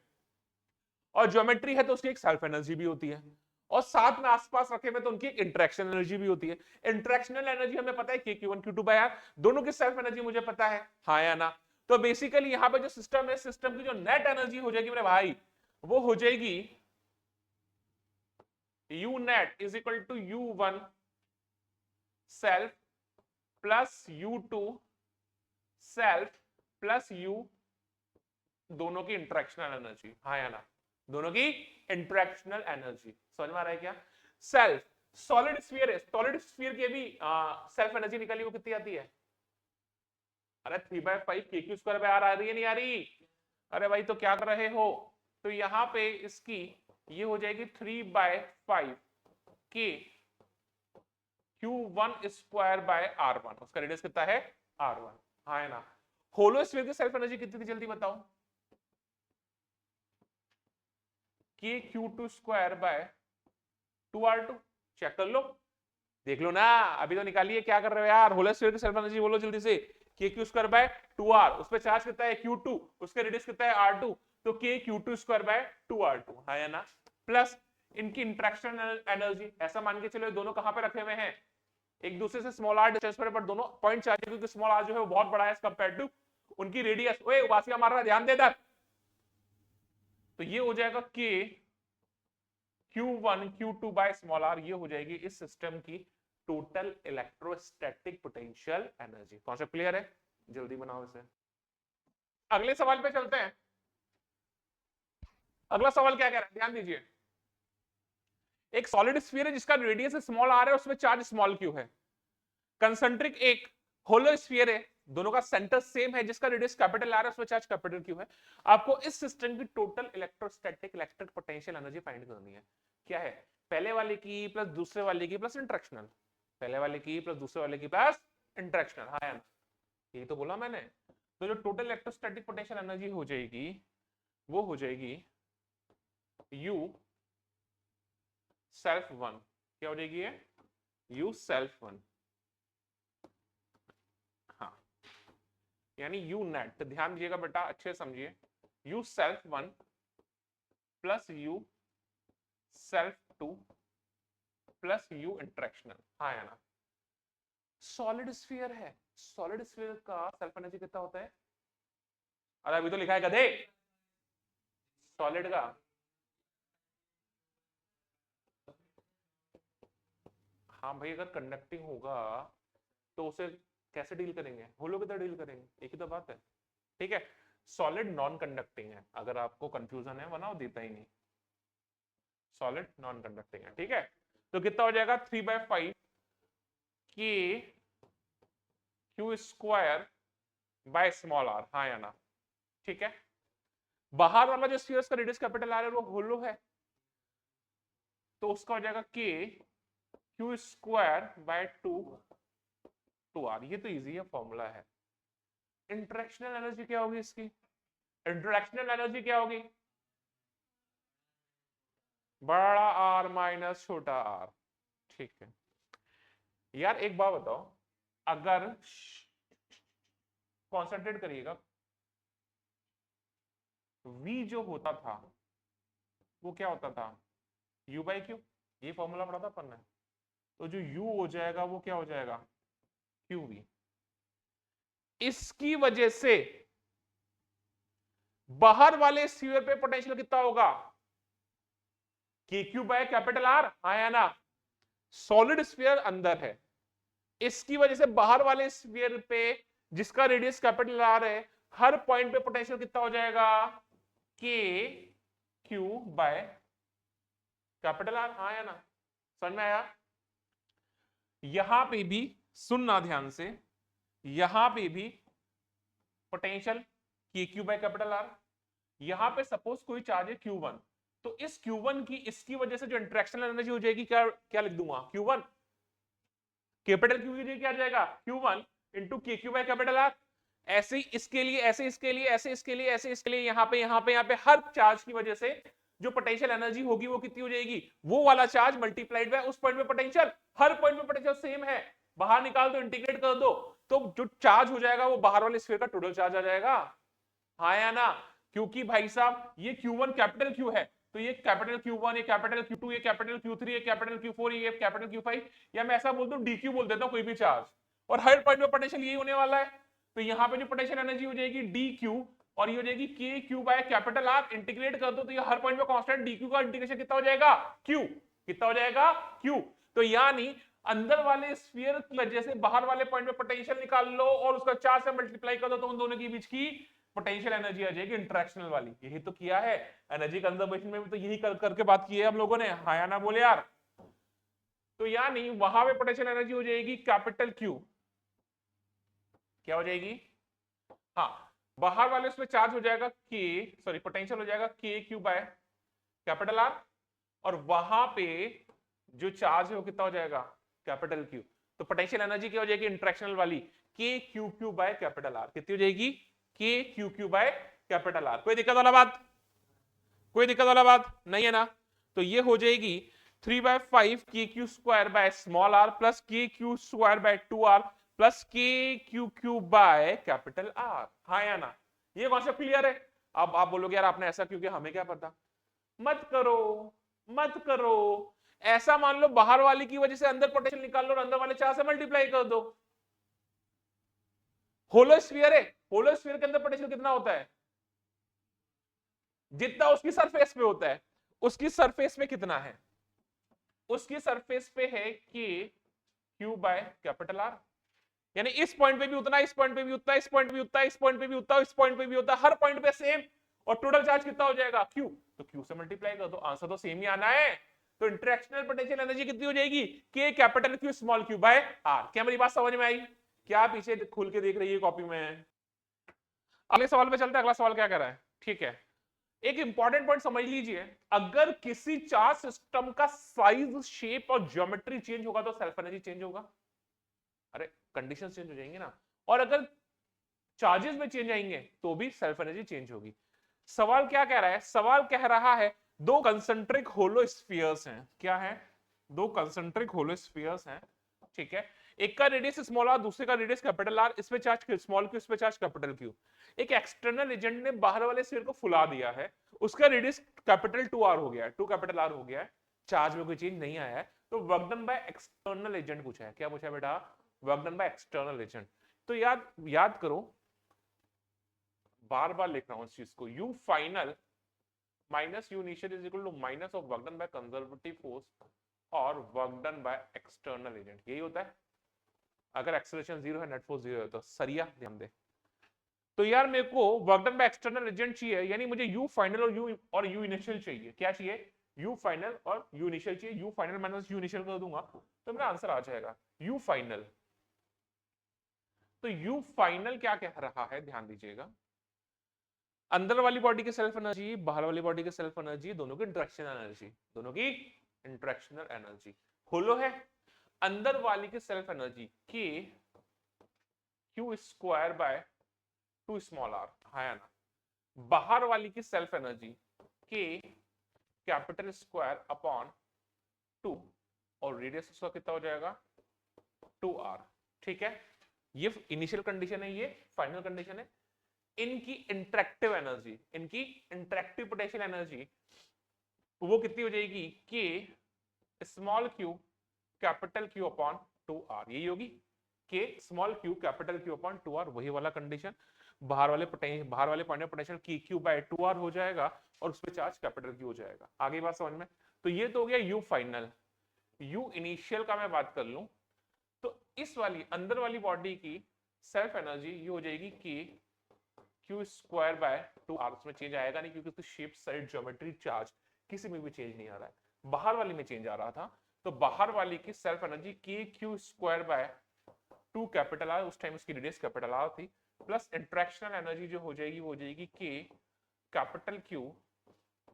और ज्योमेट्री है तो उसकी एक सेल्फ एनर्जी भी होती है, और साथ में आसपास रखे में तो उनकी एक इंटरेक्शन एनर्जी भी होती है। इंटरेक्शनल एनर्जी हमें पता है Q1 Q2 बाय R, दोनों की सेल्फ एनर्जी मुझे पता है, हाँ या ना। तो बेसिकली यहां पे जो सिस्टम है, सिस्टम की जो नेट एनर्जी हो जाएगी मेरे भाई, वो हो जाएगी U net is equal to U1 self plus U2 self plus U, दोनों की इंटरेक्शनल एनर्जी, हाँ या ना, दोनों की इंटरेक्शनल एनर्जी। समझ में आ रहा है क्या? सेल्फ, सॉलिड स्फीयर है, सॉलिड स्फीयर की भी सेल्फ एनर्जी निकाली, वो कितनी आती है, अरे 3/5 KQ स्क्वायर बाय R आ रही है, नहीं आ रही? अरे भाई तो क्या कर रहे हो, तो यहां पे इसकी ये हो जाएगी 3/5 K Q1 square by R1, उसका रेडियस कितना है R1, हाँ है ना। होलो स्फीयर की सेल्फ एनर्जी कितनी थी जल्दी बताओ, Q2 square by 2R2, check कर लो, देख लो ना, अभी तो निकालिए, क्या कर रहे हो यार, होलो स्फीयर की सेल्फ एनर्जी बोलो जल्दी से, Q स्क्वायर बाय 2R, उस पे चार्ज कितना है Q2, उसका रेडियस कितना है R2, तो Q2 स्क्वायर बाय 2R2, है ना, प्लस इनकी इंटरेक्शन एनर्जी, ऐसा मान के चलो दोनों कहां पे रखे हुए हैं, एक दूसरे से स्मॉल आर डिस्टेंस पर, दोनों पॉइंट चार्ज है, क्योंकि स्मॉल आर जो है वो बहुत बड़ा है एज कंपेयर टू उनकी रेडियस। ओए वासिया मार रहा, ध्यान दे इधर, तो ये हो जाएगा K Q1 Q2 bye small are, ये हो जाएगी इस सिस्टम की total electrostatic potential energy. Concept clear है, जल्दी बनाओ इसे। अगले सवाल पे चलते हैं। अगला सवाल क्या कह रहा है, ध्यान दीजिए, एक सॉलिड स्फीयर है जिसका रेडियस स्मॉल आर है, उसमें चार्ज स्मॉल क्यू है। कंसेंट्रिक एक होलो स्फीयर है, दोनों का सेंटर सेम है, जिसका रेडियस कैपिटल आर है, उसमें चार्ज कैपिटल क्यू है। आपको इस सिस्टम की total electrostatic electric potential energy find करनी है। क्या है, पहले वाले की प्लस दूसरे वाले की प्लस इंटरेक्शनल, पहले वाले की प्लस दूसरे वाले की प्लस इंटरेक्शनल, हाँ ना, यही तो बोला मैंने। तो जो टोटल इलेक्ट्रोस्टैटिक पोटेंशियल एनर्जी हो जाएगी वो हो जाएगी U सेल्फ वन, क्या हो जाएगी ये U सेल्फ वन, हाँ, यानी U नेट, ध्यान दीजिएगा बेटा, अच्छे समझिए, U self one plus U self two plus U interactional, हाँ है ना। सॉलिड स्फीयर है, सॉलिड स्फीयर का सेल्फ एनर्जी कितना होता है, अरे अभी तो लिखा है गधे, सॉलिड का हाँ भाई, अगर कंडक्टिंग होगा तो उसे कैसे डील करेंगे, होलो की तरह डील करेंगे, एक ही तो बात है, ठीक है। सॉलिड नॉन कंडक्टिंग है, अगर आपको कंफ्यूजन है वरना वो देता ही नहीं, सॉलिड नॉन कंडक्टिंग है, ठीक है। तो कितना हो जाएगा 3/5 के Q square by small R, हाँ या ना, ठीक है। बाहर वाला जो स्फीयर का रेडियस कैपिटल आर है वो होलो है, तो उसका हो जाएगा K Q square by 2R, ये तो इजी है, फॉर्मूला है। इंटरेक्शनल एनर्जी क्या होगी इसकी, इंटरेक्शनल एनर्जी क्या होगी, बड़ा आर माइनस छोटा आर, ठीक है। यार एक बात बताओ, अगर कॉन्सेंट्रेट करिएगा, V जो होता था वो क्या होता था U/Q, ये फॉर्मूला पढ़ा था अपन ने, तो जो U हो जाएगा वो क्या हो जाएगा QV। इसकी वजह से बाहर वाले स्फीयर पे पोटेंशियल कितना होगा KQ बाय कैपिटल आर, हाँ या ना। सॉलिड स्फीयर अंदर है, इसकी वजह से बाहर वाले स्फीयर पे जिसका रेडियस कैपिटल आर है, हर पॉइंट पे पोटेंशियल कितना हो जाएगा KQ बाय कैपिटल आर, हाँ या ना, समझ में आया। यहां पे भी सुनना ध्यान से, यहां पे भी potential KQ by capital R, यहां पे सपोज कोई चार्ज है Q1, तो इस Q1 की इसकी वजह से जो इंटरेक्शनल एनर्जी हो जाएगी, क्या क्या लिख दूंगा Q1, कैपिटल Q की जगह क्या आ जाएगा Q1 into KQ by capital R. ऐसे ही इसके लिए, ऐसे इसके लिए, ऐसे इसके लिए, ऐसे इसके लिए, यहाँ पे यहाँ पे यहाँ पे हर चार्ज की वजह से जो पोटेंशियल एनर्जी होगी वो कितनी हो जाएगी, वो वाला चार्ज मल्टीप्लाइड बाय उस पॉइंट पे पोटेंशियल, हर पॉइंट पे पोटेंशियल सेम है, बाहर निकाल दो, इंटीग्रेट कर दो, तो जो चार्ज हो जाएगा वो बाहर वाले स्फीयर का टोटल चार्ज आ जाएगा, हाँ या ना। क्योंकि भाई साहब ये Q1 कैपिटल Q है, तो ये कैपिटल Q1, ये कैपिटल Q2, ये कैपिटल Q3, ये कैपिटल Q4, ये कैपिटल Q5, या मैं ऐसा बोल दूं DQ बोल देता हूं कोई भी चार्ज, और हर पॉइंट पे पोटेंशियल यही होने वाला है, तो यहां पे जो पोटेंशियल एनर्जी हो जाएगी DQ, और ये हो जाएगी KQ by capital R, integrate कर दो तो ये हर पॉइंट पे कांस्टेंट DQ का इंटीग्रेशन कितना हो जाएगा Q, कितना हो जाएगा Q। तो यानी अंदर वाले स्फीयर की वजह से बाहर वाले पॉइंट पे पोटेंशियल निकाल लो और उसका चार्ज से मल्टीप्लाई कर दो, तो उन दोनों के बीच की पोटेंशियल एनर्जी आ जाएगी इंटरेक्शनल वाली। यही तो किया है एनर्जी कंजर्वेशन में भी, तो यही करके बात की है हम लोगों ने, हाँ या ना बोले यार। तो यानी वहां पे पोटेंशियल एनर्जी हो जाएगी कैपिटल Q, क्या हो जाएगी, हाँ, बाहर वाले उसमें चार्ज हो जाएगा पोटेंशियल हो जाएगा KQ बाय कैपिटल R, और वहां पे जो चार्ज है वो कितना हो जाएगा कैपिटल क्यू। तो पोटेंशियल एनर्जी क्या हो जाएगी इंटरेक्शनल वाली, K Q Q by capital R. कितनी हो जाएगी, K Q Q by capital R. कोई दिक्कत वाला बात, कोई दिक्कत वाला बात नहीं है ना। तो ये हो जाएगी 3/5 k Q square by small r plus k Q square by 2r plus k Q Q by capital R. हाँ या ना, ये कॉन्सेप्ट क्लियर है। अब आप बोलोगे यार आपने ऐसा क्योंकि हमें क्या पता। मत करो, मत करो। ऐसा मान लो बाहर वाली की वजह से अंदर पोटेंशियल निकाल लो और अंदर वाले 4 से मल्टीप्लाई कर दो। होलोस्फीयर है, होलोस्फीयर के अंदर पोटेंशियल कितना होता है, जितना उसकी सरफेस पे होता है। उसकी सरफेस में कितना है, उसकी सरफेस पे है के क्यू बाय कैपिटल आर। यानी इस पॉइंट पे भी उतना, इस पॉइंट पे भी उतना, इस पॉइंट पे भी उतना, इस पॉइंट पे भी उतना, इस पॉइंट पे भी उतना, हर पॉइंट पे सेम। और टोटल चार्ज कितना हो जाएगा, क्यू। तो क्यू से मल्टीप्लाई कर दो, आंसर तो सेम ही आना है। तो इंटरेक्शनल पोटेंशियल एनर्जी कितनी हो जाएगी, K capital Q small Q by R. क्या मेरी बात समझ में आई, क्या पीछे खुल के देख रही है कॉपी में। अगले सवाल पे चलते हैं। अगला सवाल क्या कर रहा है, ठीक है। एक इंपॉर्टेंट पॉइंट समझ लीजिए, अगर किसी चार्ज सिस्टम का साइज, शेप और ज्योमेट्री चेंज होगा तो सेल्फ एनर्जी चेंज होगा। अरे कंडीशन चेंज हो जाएंगे ना। और अगर चार्जेस में चेंज आएंगे तो भी सेल्फ एनर्जी चेंज होगी। सवाल क्या कह रहा है, सवाल कह रहा है दो कंसेंट्रिक होलो स्फीयर्स हैं। क्या है, दो कंसेंट्रिक होलो स्फीयर्स हैं, ठीक है। एक का रेडियस स्मॉल आर, दूसरे का रेडियस कैपिटल आर। इस पे चार्ज स्मॉल क्यू, इस पे चार्ज कैपिटल क्यू। एक एक्सटर्नल एजेंट ने बाहर वाले स्फीयर को फुला दिया है, उसका रेडियस कैपिटल 2r हो गया है, 2 कैपिटल आर हो गया है। चार्ज में कोई चेंज नहीं आया है। तो work done by external agent पूछा है। क्या पूछा है बेटा, work done by external agent. तो याद करो, बार बार लिख रहा हूं इस चीज को, U final minus U initial is equal to minus of work done by conservative force और work done by external agent. यही होता है। अगर एक्सेलरेशन 0 है, नेट फोर्स 0 है, तो सरिया ध्यान दे। तो यार मेरे को work done by external agent चाहिए, यानी मुझे यू फाइनल और यू इनिशियल चाहिए। क्या चाहिए, यू फाइनल और यू इनिशियल चाहिए। You final minus U initial कर दूंगा तो मेरा आंसर आ जाएगा यू फाइनल। तो यू फाइनल क्या कह रहा है, ध्यान दीजिएगा, अंदर वाली बॉडी की सेल्फ एनर्जी, बाहर वाली बॉडी की सेल्फ एनर्जी, दोनों की इंटरेक्शनल एनर्जी, दोनों की इंटरेक्शनल एनर्जी। होलो है, अंदर वाली की self energy K Q square by 2 small R, है ना। बाहर वाली की self energy K capital square upon 2 और रेडियस उसका कितना हो जाएगा 2r, ठीक है। ये इनिशियल कंडीशन है, ये फाइनल कंडीशन है। इनकी इंटरेक्टिव एनर्जी, इनकी इंटरेक्टिव पोटेंशियल एनर्जी वो कितनी हो जाएगी, के small Q capital Q upon 2r, यही होगी। के small Q capital Q upon 2r, वही वाला कंडीशन। बाहर वाले पॉइंट में पोटेंशियल के क्यू बाय 2r हो जाएगा और उस पर चार्ज कैपिटल क्यू हो जाएगा। आगे बात समझ में। तो ये तो हो गया यू फाइनल। यू इनिशियल का मैं बात कर लूं तो इस वाली अंदर वाली बॉडी की सेल्फ एनर्जी ये हो जाएगी K Q square by 2r। उसमें चेंज आएगा नहीं क्योंकि उसकी शेप, साइड, ज्योमेट्री, चार्ज किसी में भी चेंज नहीं आ रहा है। बाहर वाली में चेंज आ रहा था, तो बाहर वाली की self energy K Q square by 2 capital R, उस टाइम उसकी रेडियस कैपिटल आर थी, प्लस इंटरेक्शनल एनर्जी जो हो जाएगी वो हो जाएगी K capital Q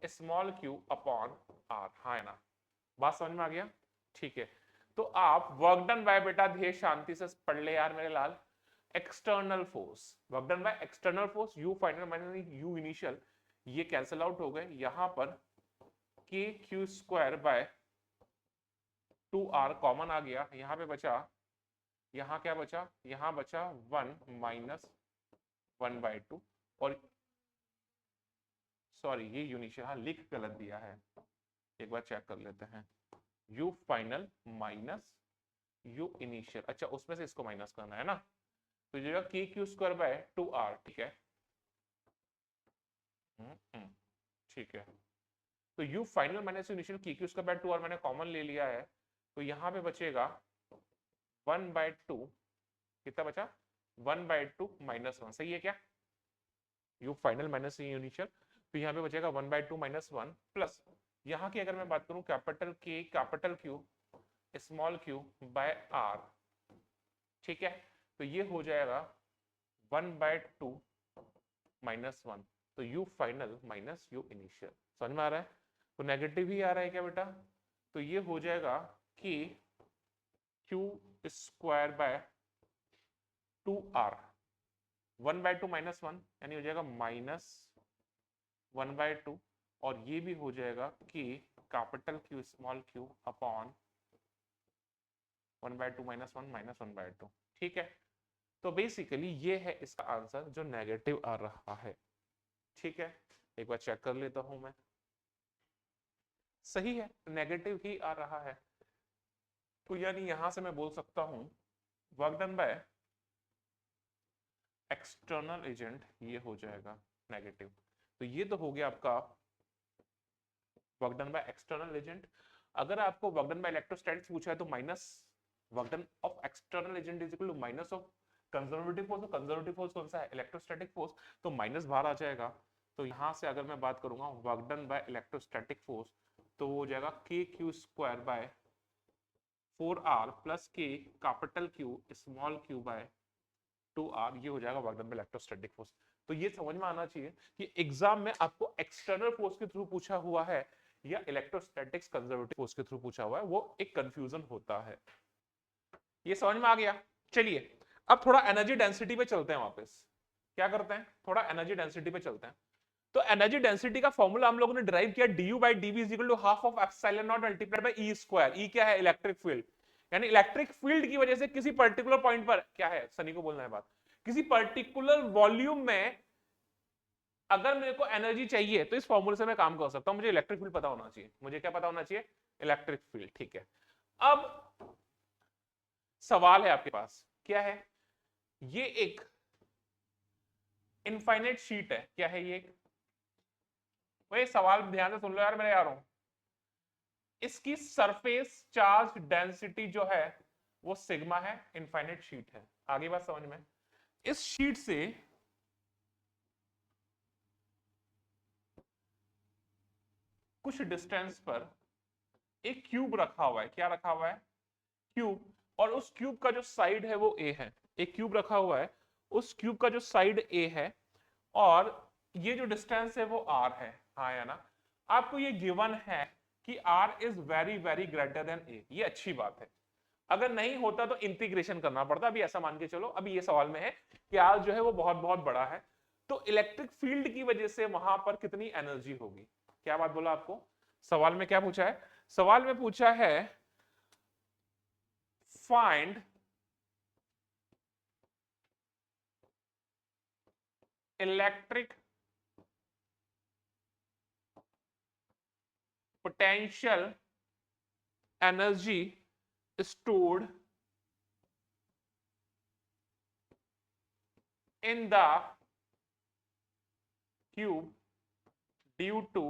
small Q upon R. हाँ है ना, बात समझ में आ गया, ठीक है। तो आप वर्क डन बाय बेटा धीरे शांति से पढ़ ले यार मेरे लाल। External force, work done by external force, U final minus U initial, ये कैंसिल आउट हो गए। यहां पर k Q square by 2r common आ गया, यहां पे बचा, यहां क्या बचा, यहां बचा 1 माइनस 1/2 और सॉरी ये यूनिशियल, हाँ लिख गलत दिया है, एक बार चेक कर लेते हैं। You final minus U initial, अच्छा उसमें से इसको माइनस करना है ना, तो ये के क्यू स्क्वायर बाय 2r, ठीक है। ठीक है, तो you final minus U initial के क्यू स्क्वायर बाय 2r मैंने कॉमन ले लिया है, तो यहां पे बचेगा 1/2, कितना बचा 1/2 माइनस 1, सही है क्या, you final minus U initial, तो यहाँ पे बचेगा 1/2 माइनस 1 प्लस यहाँ की अगर मैं बात करूं capital K capital Q small Q by R, ठीक है। तो ये हो जाएगा 1/2 माइनस 1, तो you final minus U initial. समझ में आ रहा है, तो नेगेटिव ही आ रहा है क्या बेटा, तो ये हो जाएगा कि क्यू स्क्वायर बाय 2r, 1/2 -1 यानी हो जाएगा -1/2, और ये भी हो जाएगा कि capital Q small Q upon 1/2 -1 -1/2। ठीक है, तो बेसिकली ये है इसका आंसर जो नेगेटिव आ रहा है। ठीक है, एक बार चेक कर लेता हूं मैं, सही है, नेगेटिव ही आ रहा है। तो यानी यहां से मैं बोल सकता हूं work done by external agent ये हो जाएगा नेगेटिव। तो ये तो हो गया आपका work done by external agent. अगर आपको वर्क डन बाय इलेक्ट्रोस्टैटिक्स पूछा है तो minus work done of external agent is equal to minus of conservative force. Conservative force कौन सा है? इलेक्ट्रोस्टैटिक फोर्स, तो माइनस बाहर आ जाएगा। तो यहां से अगर मैं बात करूंगा work done by electrostatic force तो वो हो जाएगा के Q square by 4r plus k capital Q small Q by 2r, ये हो जाएगा work done by electrostatic force. तो ये समझ में आना चाहिए कि एग्जाम में आपको एक्सटर्नल फोर्स के थ्रू पूछा हुआ है या इलेक्ट्रोस्टैटिक्स कंजर्वेटिव फोर्स के थ्रू पूछा हुआ है, वो एक कंफ्यूजन होता है। ये समझ में आ गया। चलिए अब थोड़ा एनर्जी डेंसिटी पे चलते हैं वापस। क्या करते हैं, थोड़ा एनर्जी डेंसिटी पे चलते हैं। तो एनर्जी डेंसिटी का फॉर्मूला हम लोगों ने डिराइव किया, du by dv is equal to half of epsilon naught multiplied by E square. E क्या है? Electric field. यानी इलेक्ट्रिक फील्ड की वजह से किसी पर्टिकुलर पॉइंट पर, क्या है सनी को बोलना है बात, किसी पर्टिकुलर वॉल्यूम में अगर मेरे को एनर्जी चाहिए तो इस फॉर्मूले से मैं काम कर सकता हूं। मुझे इलेक्ट्रिक फील्ड पता होना चाहिए। मुझे क्या पता होना चाहिए? Electric field. ठीक है, अब सवाल है आपके पास, क्या है? ये एक इनफाइनाइट शीट है। क्या है ये? वही सवाल ध्यान से सुन लो यार मेरे यारों। इसकी सरफेस चार्ज डेंसिटी जो है वो सिग्मा है, इनफाइनाइट शीट है। आगे बात समझ में। इस शीट से कुछ डिस्टेंस पर एक क्यूब रखा हुआ है। क्या रखा हुआ है? क्यूब। और उस क्यूब का जो साइड है वो ए है। एक क्यूब रखा हुआ है, उस क्यूब का जो साइड ए है, और ये जो डिस्टेंस है वो आर है। हाँ या ना? आपको ये गिवन है कि r is very very greater than a. ये अच्छी बात है। अगर नहीं होता तो इंटीग्रेशन करना पड़ता। अभी ऐसा मान के चलो, अभी ये सवाल में है कि आर जो है वो बहुत बहुत बड़ा है, तो इलेक्ट्रिक फील्ड की वजह से वहां पर कितनी एनर्जी होगी। क्या बात बोला आपको? सवाल में क्या पूछा है? सवाल में पूछा है find electric potential energy stored in the cube due to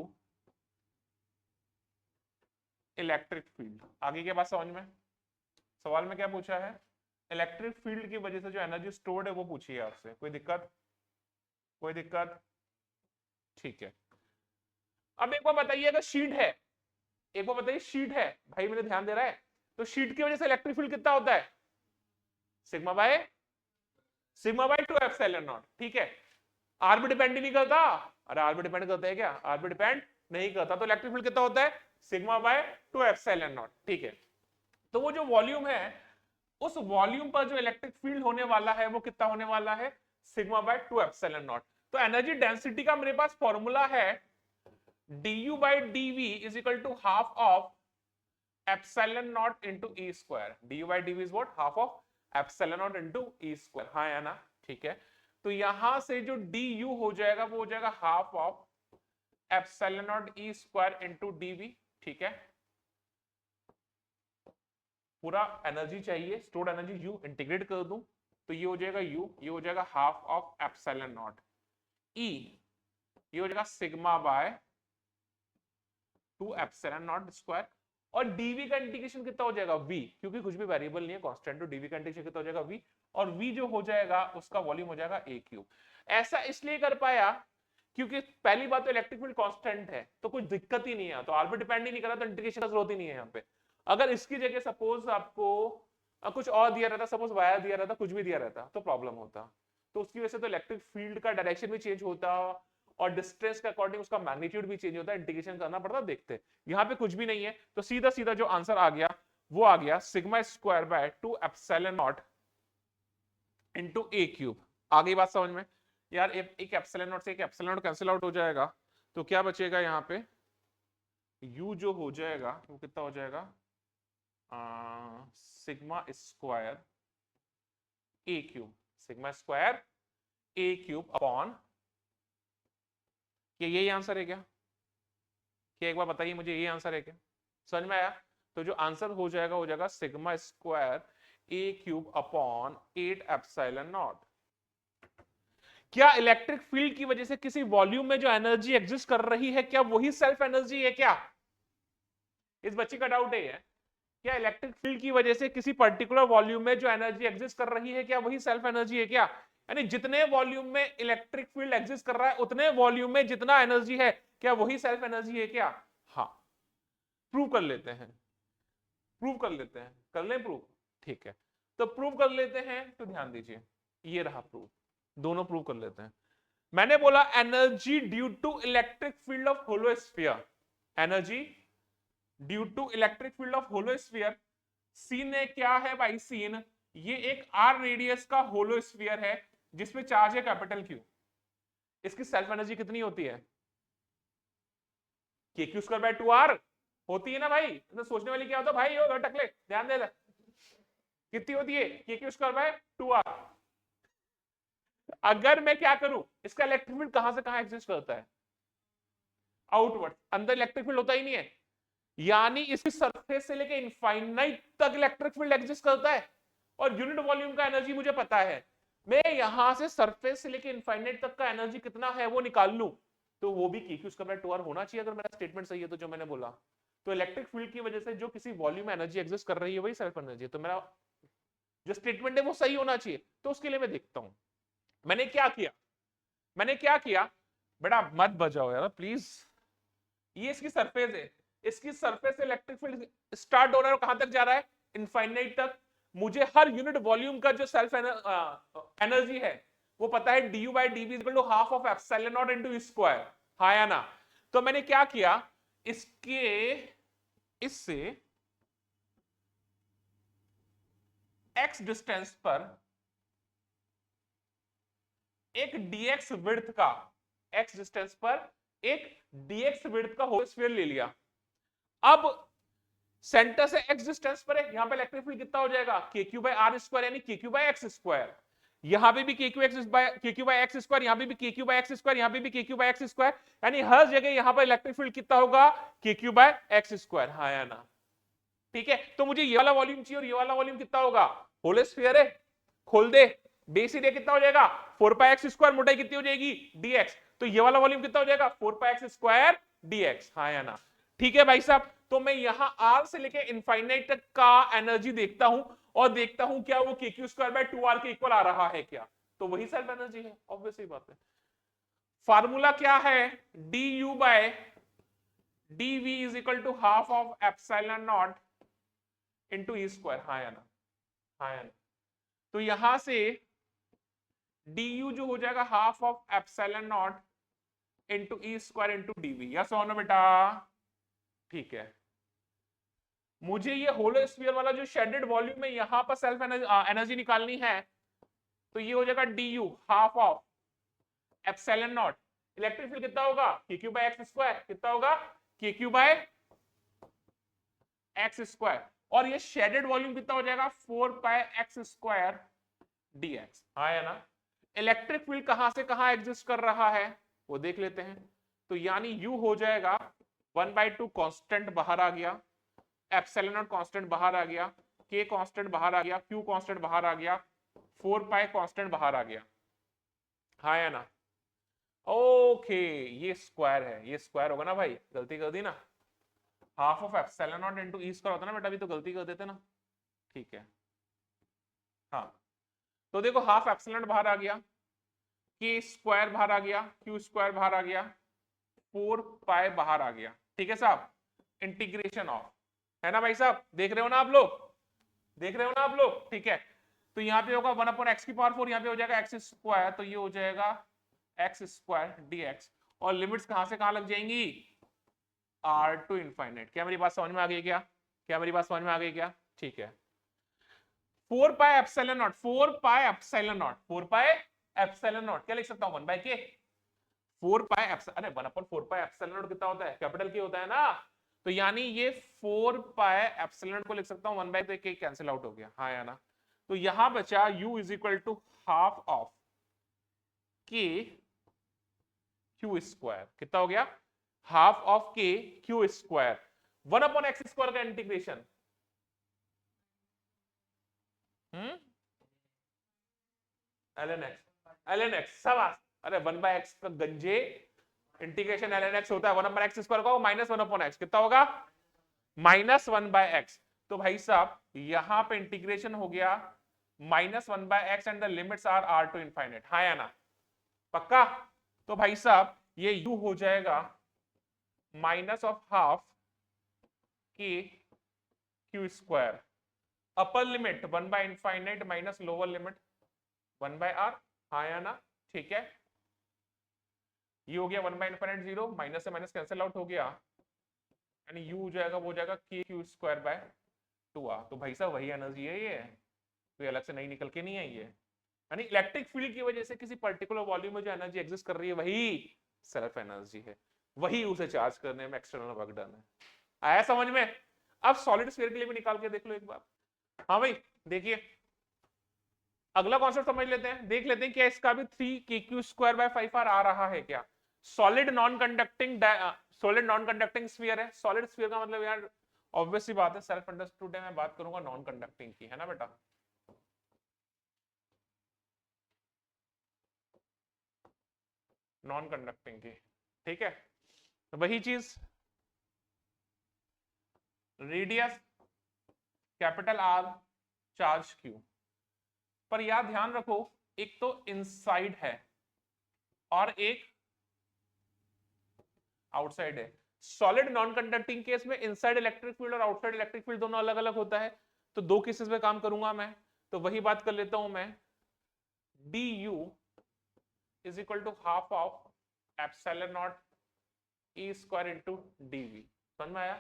electric field. आगे के बात समझ में। सवाल में क्या पूछा है? इलेक्ट्रिक फील्ड की वजह से जो एनर्जी स्टोर्ड है वो पूछी है आपसे। कोई दिक्कत? कोई दिक्कत? ठीक है, अब एक बार बताइए, अगर शीट है, एक बार बताइए शीट है, भाई मेरे ध्यान दे रहा है, तो शीट की वजह से इलेक्ट्रिक फील्ड कितना होता है? Sigma bye 2 epsilon not. ठीक है, आर भी डिपेंड नहीं करता। अरे आर भी डिपेंड करता है क्या? आर भी डिपेंड नहीं करता। तो इलेक्ट्रिक फील्ड कितना होता है? Sigma bye 2 epsilon not. ठीक है, तो वो जो वॉल्यूम है, उस वॉल्यूम पर जो इलेक्ट्रिक फील्ड होने वाला है वो कितना होने वाला है? Sigma bye 2 epsilon naught. तो एनर्जी डेंसिटी का मेरे पास फॉर्मूला है du by dv is equal to half of epsilon naught into e square। du by dv is what? Half of epsilon naught into e square। हाँ या ना? ठीक है, तो यहां से जो du हो जाएगा वो हो जाएगा half of epsilon naught e square into dv। ठीक है, पूरा एनर्जी चाहिए, स्टोर्ड एनर्जी u इंटीग्रेट कर दूं तो ये हो जाएगा u, ये हो जाएगा half of epsilon naught e, ये हो जाएगा sigma bye 2 epsilon naught square. और dv का इंटीग्रेशन कितना हो जाएगा? v, क्योंकि कुछ भी वेरिएबल नहीं है, कांस्टेंट, तो dv का इंटीग्रेशन कितना हो जाएगा? v, और v जो हो जाएगा उसका वॉल्यूम हो जाएगा a क्यूब। ऐसा इसलिए कर पाया क्योंकि पहली बात तो इलेक्ट्रिक फील्ड कांस्टेंट है, तो कुछ दिक्कत ही नहीं है, तो आर पे डिपेंड ही नहीं कर रहा, तो इंटीग्रेशन की जरूरत ही नहीं है यहाँ पे। अगर इसकी जगह सपोज आपको कुछ और दिया रहता, सपोज वायर दिया रहता, कुछ भी दिया रहता, तो प्रॉब्लम होता। तो उसकी वजह से तो इलेक्ट्रिक फील्ड का डायरेक्शन भी चेंज होता और डिस्टेंस के अकॉर्डिंग उसका मैग्नीट्यूड भी चेंज होता है, इंटीग्रेशन करना पड़ता। देखते यहाँ पे कुछ भी नहीं है, तो सीधा सीधा जो आंसर आ गया वो आ गया sigma square by 2 epsilon naught into a cube. आ गई बात समझ में? यार एक एप्सिलॉन नॉट से एक एप्सिलॉन नॉट कैंसिल आउट हो जाएगा, तो क्या बचेगा यहाँ पे, u जो हो जाएगा वो कितना हो जाएगा, सिग्मा स्क्वायर ए क्यूब, सिग्मा स्क्वायर ए क्यूब अपॉन, क्या यही आंसर है क्या? क्या एक बार बताइए मुझे, यही आंसर है क्या? समझ में आया? तो जो आंसर हो जाएगा sigma square A cube upon 8 epsilon not. क्या इलेक्ट्रिक फील्ड की वजह से किसी वॉल्यूम में जो एनर्जी एग्जिस्ट कर रही है, क्या वही सेल्फ एनर्जी है क्या? इस बच्चे का डाउट है, क्या इलेक्ट्रिक फील्ड की वजह से किसी पर्टिकुलर वॉल्यूम में जो एनर्जी एग्जिस्ट कर रही है, क्या वही सेल्फ एनर्जी है क्या? यानी जितने वॉल्यूम में इलेक्ट्रिक फील्ड एग्जिस्ट कर रहा है उतने वॉल्यूम में जितना एनर्जी है, क्या वही सेल्फ एनर्जी है क्या? हाँ, प्रूव कर लेते हैं, प्रूव कर लेते हैं, कर लें प्रूव? ठीक है, तो प्रूव कर लेते हैं। तो ध्यान दीजिए, ये रहा प्रूव, दोनों प्रूव कर लेते हैं। मैंने बोला energy due to electric field of hollow sphere, energy due to electric field of hollow sphere. Scene है क्या है भाई? सीन ये एक आर रेडियस का होलो स्फीयर है जिसमें चार्ज है कैपिटल क्यू। इसकी सेल्फ एनर्जी कितनी होती है? के क्यू स्क्वायर बाय 2r होती है ना भाई। तो सोचने वाली क्या होता है भाई, यो टकले ध्यान दे, कितनी होती है? के क्यू स्क्वायर बाय 2r। अगर मैं क्या करूं, इसका इलेक्ट्रिक फील्ड कहां से कहां एग्जिस्ट करता है? आउटवर्ड, अंदर इलेक्ट्रिक फील्ड होता ही नहीं है, यानी इसकी सरफेस से लेके इनफाइनाइट तक इलेक्ट्रिक फील्ड एग्जिस्ट करता है। और यूनिट वॉल्यूम का एनर्जी मुझे पता है, मैं यहां से सरफेस से लेके इनफाइनाइट तक का एनर्जी कितना है वो निकाल लूं, तो वो भी के क्यू स्क्वायर बाय 2r होना चाहिए, अगर मेरा स्टेटमेंट सही है तो, जो मैंने बोला। तो इलेक्ट्रिक फील्ड की वजह से जो किसी वॉल्यूम में एनर्जी एग्जिस्ट कर रही है वही सेल्फ एनर्जी है, तो मेरा जो स्टेटमेंट है वो सही होना चाहिए। तो उसके लिए मैं देखता हूं मैंने क्या किया। मैंने क्या किया, बेटा मत बजाओ यार प्लीज। ये इसकी सरफेस है, इसकी सरफेस से इलेक्ट्रिक फील्ड स्टार्ट हो रहा है और कहां तक जा रहा है? इनफाइनाइट तक। मुझे हर यूनिट वॉल्यूम का जो सेल्फ एनर्जी है वो पता है, du by D V equal to half of epsilon naught into square, हाँ या ना? तो मैंने क्या किया, इससे x डिस्टेंस पर एक dx विड्थ का, x डिस्टेंस पर एक dx विड्थ का होल स्फीयर ले लिया। अब सेंटर से x डिस्टेंस पर है, यहां पे इलेक्ट्रिक फील्ड कितना हो जाएगा? के क्यू बाई आर स्क्वायर, यानी के क्यू बाई एक्स स्क्वायर। यहां पे भी के क्यू बाई एक्स स्क्वायर, यहां पे भी के क्यू बाई एक्स स्क्वायर, यहां पे भी के क्यू बाई एक्स स्क्वायर, यानी हर जगह यहां पर इलेक्ट्रिक फील्ड कितना होगा? के क्यू बाई एक्स स्क्वायर, हाँ या ना? ठीक है, तो मुझे ये वाला वॉल्यूम चाहिए और ये वाला वॉल्यूम कितना होगा? होल स्फीयर है, खोल दे, बेस एरिया कितना हो जाएगा? 4 पाई एक्स स्क्वायर, मोटाई कितनी हो जाएगी? dx। तो ये वाला वॉल्यूम कितना हो जाएगा? 4 पाई एक्स स्क्वायर dx, हाँ या ना? ठीक है भाई साहब, तो मैं यहां r से लेके इनफाइनाइट तक का एनर्जी देखता हूं और देखता हूं क्या वो के क्यू स्क्वायर बाय 2r के इक्वल आ रहा है क्या? तो वही सेल्फ एनर्जी है, ऑब्वियस ही बात है। फार्मूला क्या है? du by dv is equal to half of epsilon naught into E square, हाँ या ना? हाँ या ना? तो यहां से du जो हो जाएगा half of epsilon naught into E square into D V, yes और नो बेटा? ठीक है, मुझे ये होलो स्फीयर वाला जो शेडेड वॉल्यूम है यहां पर सेल्फ एनर्जी निकालनी है, तो ये हो जाएगा du half of epsilon not, electric field कितना होगा? के क्यू बाई एक्स स्क्वायर, कितना होगा? के क्यू बाई एक्स स्क्वायर, और ये शेडेड वॉल्यूम कितना हो जाएगा? 4 पाई एक्स स्क्वायर dx, हाँ या ना? इलेक्ट्रिक फील्ड कहां से कहां एग्जिस्ट कर रहा है वो देख लेते हैं। तो यानी u हो जाएगा 1/2 कांस्टेंट बाहर आ गया, एप्सिलॉन नॉट कांस्टेंट बाहर आ गया, k कांस्टेंट बाहर आ गया, q कांस्टेंट बाहर आ गया, 4 पाई कांस्टेंट बाहर आ गया, हाँ या ना? ओके, ये स्क्वायर है, ये स्क्वायर होगा ना भाई, गलती कर दी ना? Half of epsilon naught into E square होता ना बेटा, अभी तो गलती कर देते ना। ठीक है, हाँ, तो देखो हाफ एप्सिलॉन बाहर आ गया, के स्क्वायर बाहर आ गया, क्यू स्क्वायर बाहर आ गया, 4 पाई बाहर आ गया। ठीक है साहब, इंटीग्रेशन ऑफ, है ना भाई साहब? देख रहे हो ना आप लोग? देख रहे हो ना आप लोग? ठीक है, तो यहाँ पे होगा 1/x की पावर 4, यहाँ पे हो जाएगा एक्स स्क्वायर, तो ये हो जाएगा एक्स स्क्वायर dx, और लिमिट्स कहां से कहां लग जाएंगी? r to infinite. क्या मेरी बात समझ में आ गई क्या? क्या मेरी बात समझ में आ गई क्या? ठीक है, 4 pi epsilon not, 4 pi epsilon not, 4 pi epsilon not क्या लिख सकता हूं 1 बाय के, 4 पाई अरे 1/4 पाई एप्सिलॉन नॉट कितना होता है, कैपिटल के होता है ना, तो यानी ये 4 पाई एप्सिलॉन नॉट को लिख सकता हूं 1 बाय के, कैंसिल आउट हो गया, हाँ या ना। तो यहां बचा u is equal to half of K Q square, कितना हो गया, half of K Q square, 1/x² का इंटीग्रेशन, ln x शाबाश, अरे 1/x का गंजे, इंटीग्रेशन ln x होता है 1/x² का, -1/x कितना होगा, -1/x। तो भाई साहब यहां पे इंटीग्रेशन हो गया -1/x and the limits are r to infinite, हाँ या ना, पक्का। तो भाई साहब ये u हो जाएगा minus of half k Q square, upper limit 1/इनफाइनाइट माइनस लोअर लिमिट 1/r, हाँ या ना, ठीक है। ये हो गया 1/इनफाइनाइट 0, माइनस से माइनस कैंसिल आउट हो गया, यानी u हो जाएगा, वो हो जाएगा के क्यू स्क्वायर बाय 2r। तो भाई साहब वही एनर्जी है, ये कोई अलग से नहीं निकल के नहीं आई है, यानी इलेक्ट्रिक फील्ड की वजह से किसी पर्टिकुलर वॉल्यूम में जो एनर्जी एग्जिस्ट कर रही है वही सेल्फ एनर्जी है, वही उसे चार्ज करने में एक्सटर्नल वर्क डन है। आया समझ में? अब सॉलिड स्फीयर के लिए भी निकाल के देख लो एक बार। हाँ भाई देखिए, अगला कॉन्सेप्ट समझ लेते हैं, देख लेते हैं क्या इसका भी 3kq²/5r आ रहा है क्या। सॉलिड नॉन कंडक्टिंग स्फीयर है, सॉलिड स्फीयर का मतलब यार ऑब्वियस सी बात है, सेल्फ अंडरस्टूड है, मैं बात करूंगा नॉन कंडक्टिंग की, है ना बेटा। नॉन कंडक्टिंग की, ठीक है, तो वही चीज, radius capital are, charge Q, पर यार ध्यान रखो एक तो इनसाइड है और एक आउटसाइड है। सॉलिड नॉन कंडक्टिंग केस में इनसाइड इलेक्ट्रिक फील्ड और आउटसाइड इलेक्ट्रिक फील्ड दोनों अलग अलग होता है, तो दो केसेस में काम करूंगा मैं, तो वही बात कर लेता हूं मैं, du is equal to half of epsilon naught E square into dv, समझ में आया।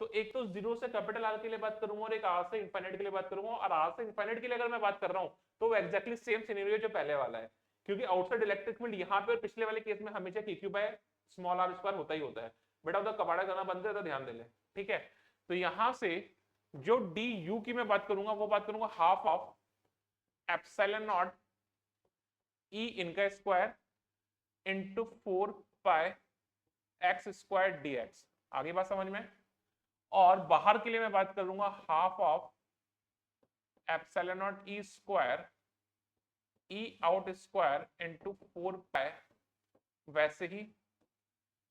तो एक तो जीरो से कैपिटल आर के लिए बात करूंगा और एक आर से इनफाइनाइट के लिए बात करूंगा, और आर से इनफाइनाइट के लिए अगर मैं बात कर रहा हूं तो वो एक्जैक्टली सेम सिनेरियो जो पहले वाला है, क्योंकि आउटसाइड इलेक्ट्रिक फील्ड यहाँ पे और पिछले वाले केस में हमेशा kq by small r square होता ही होता है। बेटा उधर कबाड़ा करना बंद है तो ध्यान दे ले, ठीक है। तो यहां से जो du की मैं बात करूंगा वो बात करूंगा हाफ ऑफ एप्सिलॉन नॉट ई इनका square into 4 pi x² dx, आगे बात समझ में। और बाहर के लिए मैं बात करूंगा half of epsilon naught E square E out square into 4 पाई, वैसे ही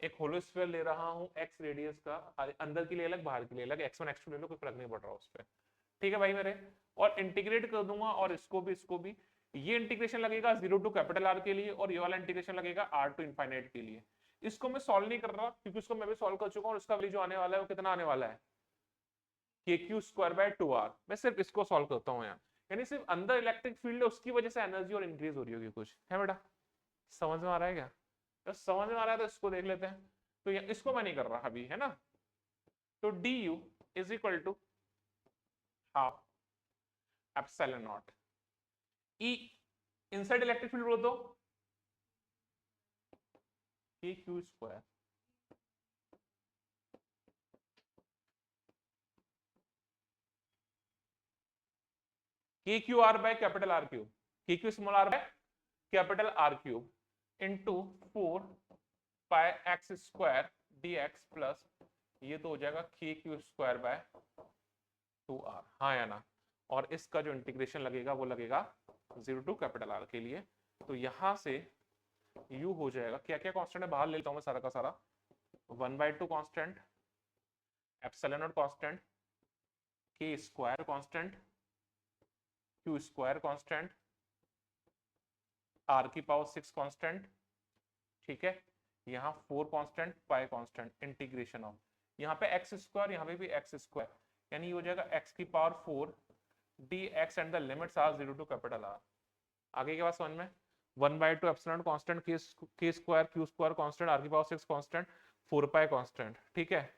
एक होलो स्फीयर ले रहा हूं x रेडियस का, अंदर के लिए अलग बाहर के लिए अलग, x1 x2 ले लो, कोई फर्क नहीं पड़ रहा उस पर, ठीक है भाई मेरे। और इंटीग्रेट कर दूंगा, और इसको भी ये इंटीग्रेशन लगेगा 0 टू कैपिटल R के लिए, और ये वाला इंटीग्रेशन लगेगा R टू इनफाइनाइट के लिए। इसको मैं सॉल्व नहीं कर रहा क्योंकि इसको मैं भी सॉल्व कर चुका हूं, और इसका वैल्यू जो आने वाला है वो कितना आने वाला है, kq²/2r। मैं सिर्फ इसको सॉल्व करता हूं यहाँ, यानी सिर्फ अंदर इलेक्ट्रिक फील्ड है उसकी वजह से एनर्जी और इंक्रीज हो रही होगी कुछ, है बेटा समझ में आ रहा है क्या? तो समझ में आ रहा है तो इसको देख लेते हैं, तो इसको मैं नहीं कर रहा अभी, है ना। तो du is equal to half epsilon naught E, inside electric field बोल दो kq², kqr by capital R cube, kq small r by capital R cube into 4 pi x² dx plus ये तो हो जाएगा kq²/2r, हाँ या ना। और इसका जो इंटीग्रेशन लगेगा वो लगेगा 0 टू कैपिटल R के लिए, तो यहां से u हो जाएगा, क्या क्या कांस्टेंट है बाहर ले लेता हूं मैं सारा का सारा, 1/2 constant, epsilon not constant, k square constant, q square constant, r की पावर 6 कांस्टेंट, ठीक है। यहाँ 4 constant, pi constant, integration of यहाँ पे x², यहाँ पे भी x², यानी ये हो जाएगा x की power 4 dx and the limits are 0 to capital R। आगे के बाद समझ में, 1/2 epsilon constant, k square q square constant, r की पावर 6 कांस्टेंट, 4 पाई कांस्टेंट, ठीक है।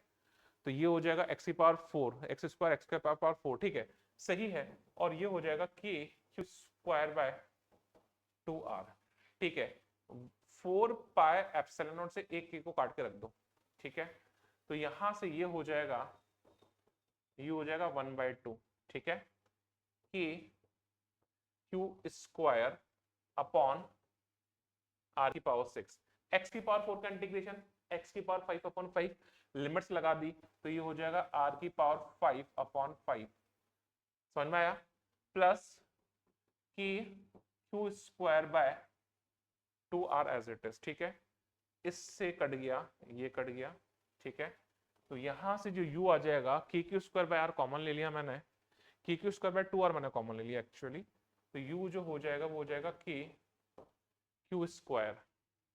तो ये हो जाएगा एक्स की पावर 4, एक्स स्क्वायर एक्स की पावर 4, ठीक है, सही है। और ये हो जाएगा के क्यू स्क्वायर बाय 2r, ठीक है। 4 पाई एप्सिलॉन नॉट से एक के को काट के रख दो, ठीक है। तो यहां से ये हो जाएगा 1/2, ठीक है, कि क्यू स्क्वायर अपॉन आर की पावर 6, एक्स की पावर 4 का इंटीग्रेशन एक्स की पावर 5/5, लिमिट्स लगा दी तो ये हो जाएगा आर की पावर 5/5, समझ में आया, plus K Q square by 2r as it is, ठीक है। इससे कट गया, ये कट गया, ठीक है। तो यहां से जो u आ जाएगा, के Q square by R common ले लिया मैंने, के क्यू स्क्वायर बाय 2r मैंने कॉमन ले लिया एक्चुअली, तो u जो हो जाएगा वो हो जाएगा के क्यू स्क्वायर,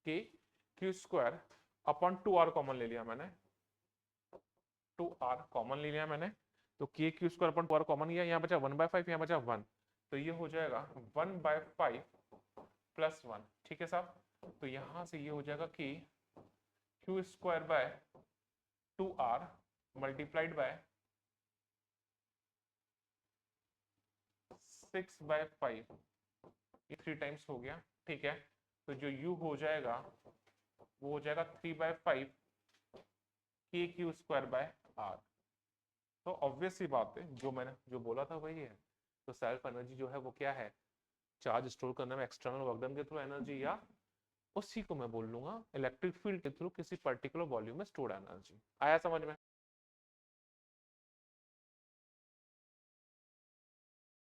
के Q square upon 2r common ले लिया मैंने, 2r कॉमन ले लिया मैंने, तो के Q square upon 2r common लिया, यहाँ बचा 1/5, यहाँ बचा 1, तो ये हो जाएगा 1/5 प्लस 1, ठीक है साहब। तो यहां से ये हो जाएगा कि Q square by 2r multiplied by 6/5, ये 3 टाइम्स हो गया, ठीक है। तो जो u हो जाएगा वो हो जाएगा 3/5 k Q square bye r। तो ऑब्वियस सी बात है, जो मैंने जो बोला था वही है। तो सेल्फ एनर्जी जो है वो क्या है, चार्ज स्टोर करने में एक्सटर्नल वर्क डन के थ्रू एनर्जी, या उसी को मैं बोल लूंगा इलेक्ट्रिक फील्ड के थ्रू किसी पर्टिकुलर वॉल्यूम में स्टोर्ड एनर्जी। आया समझ में?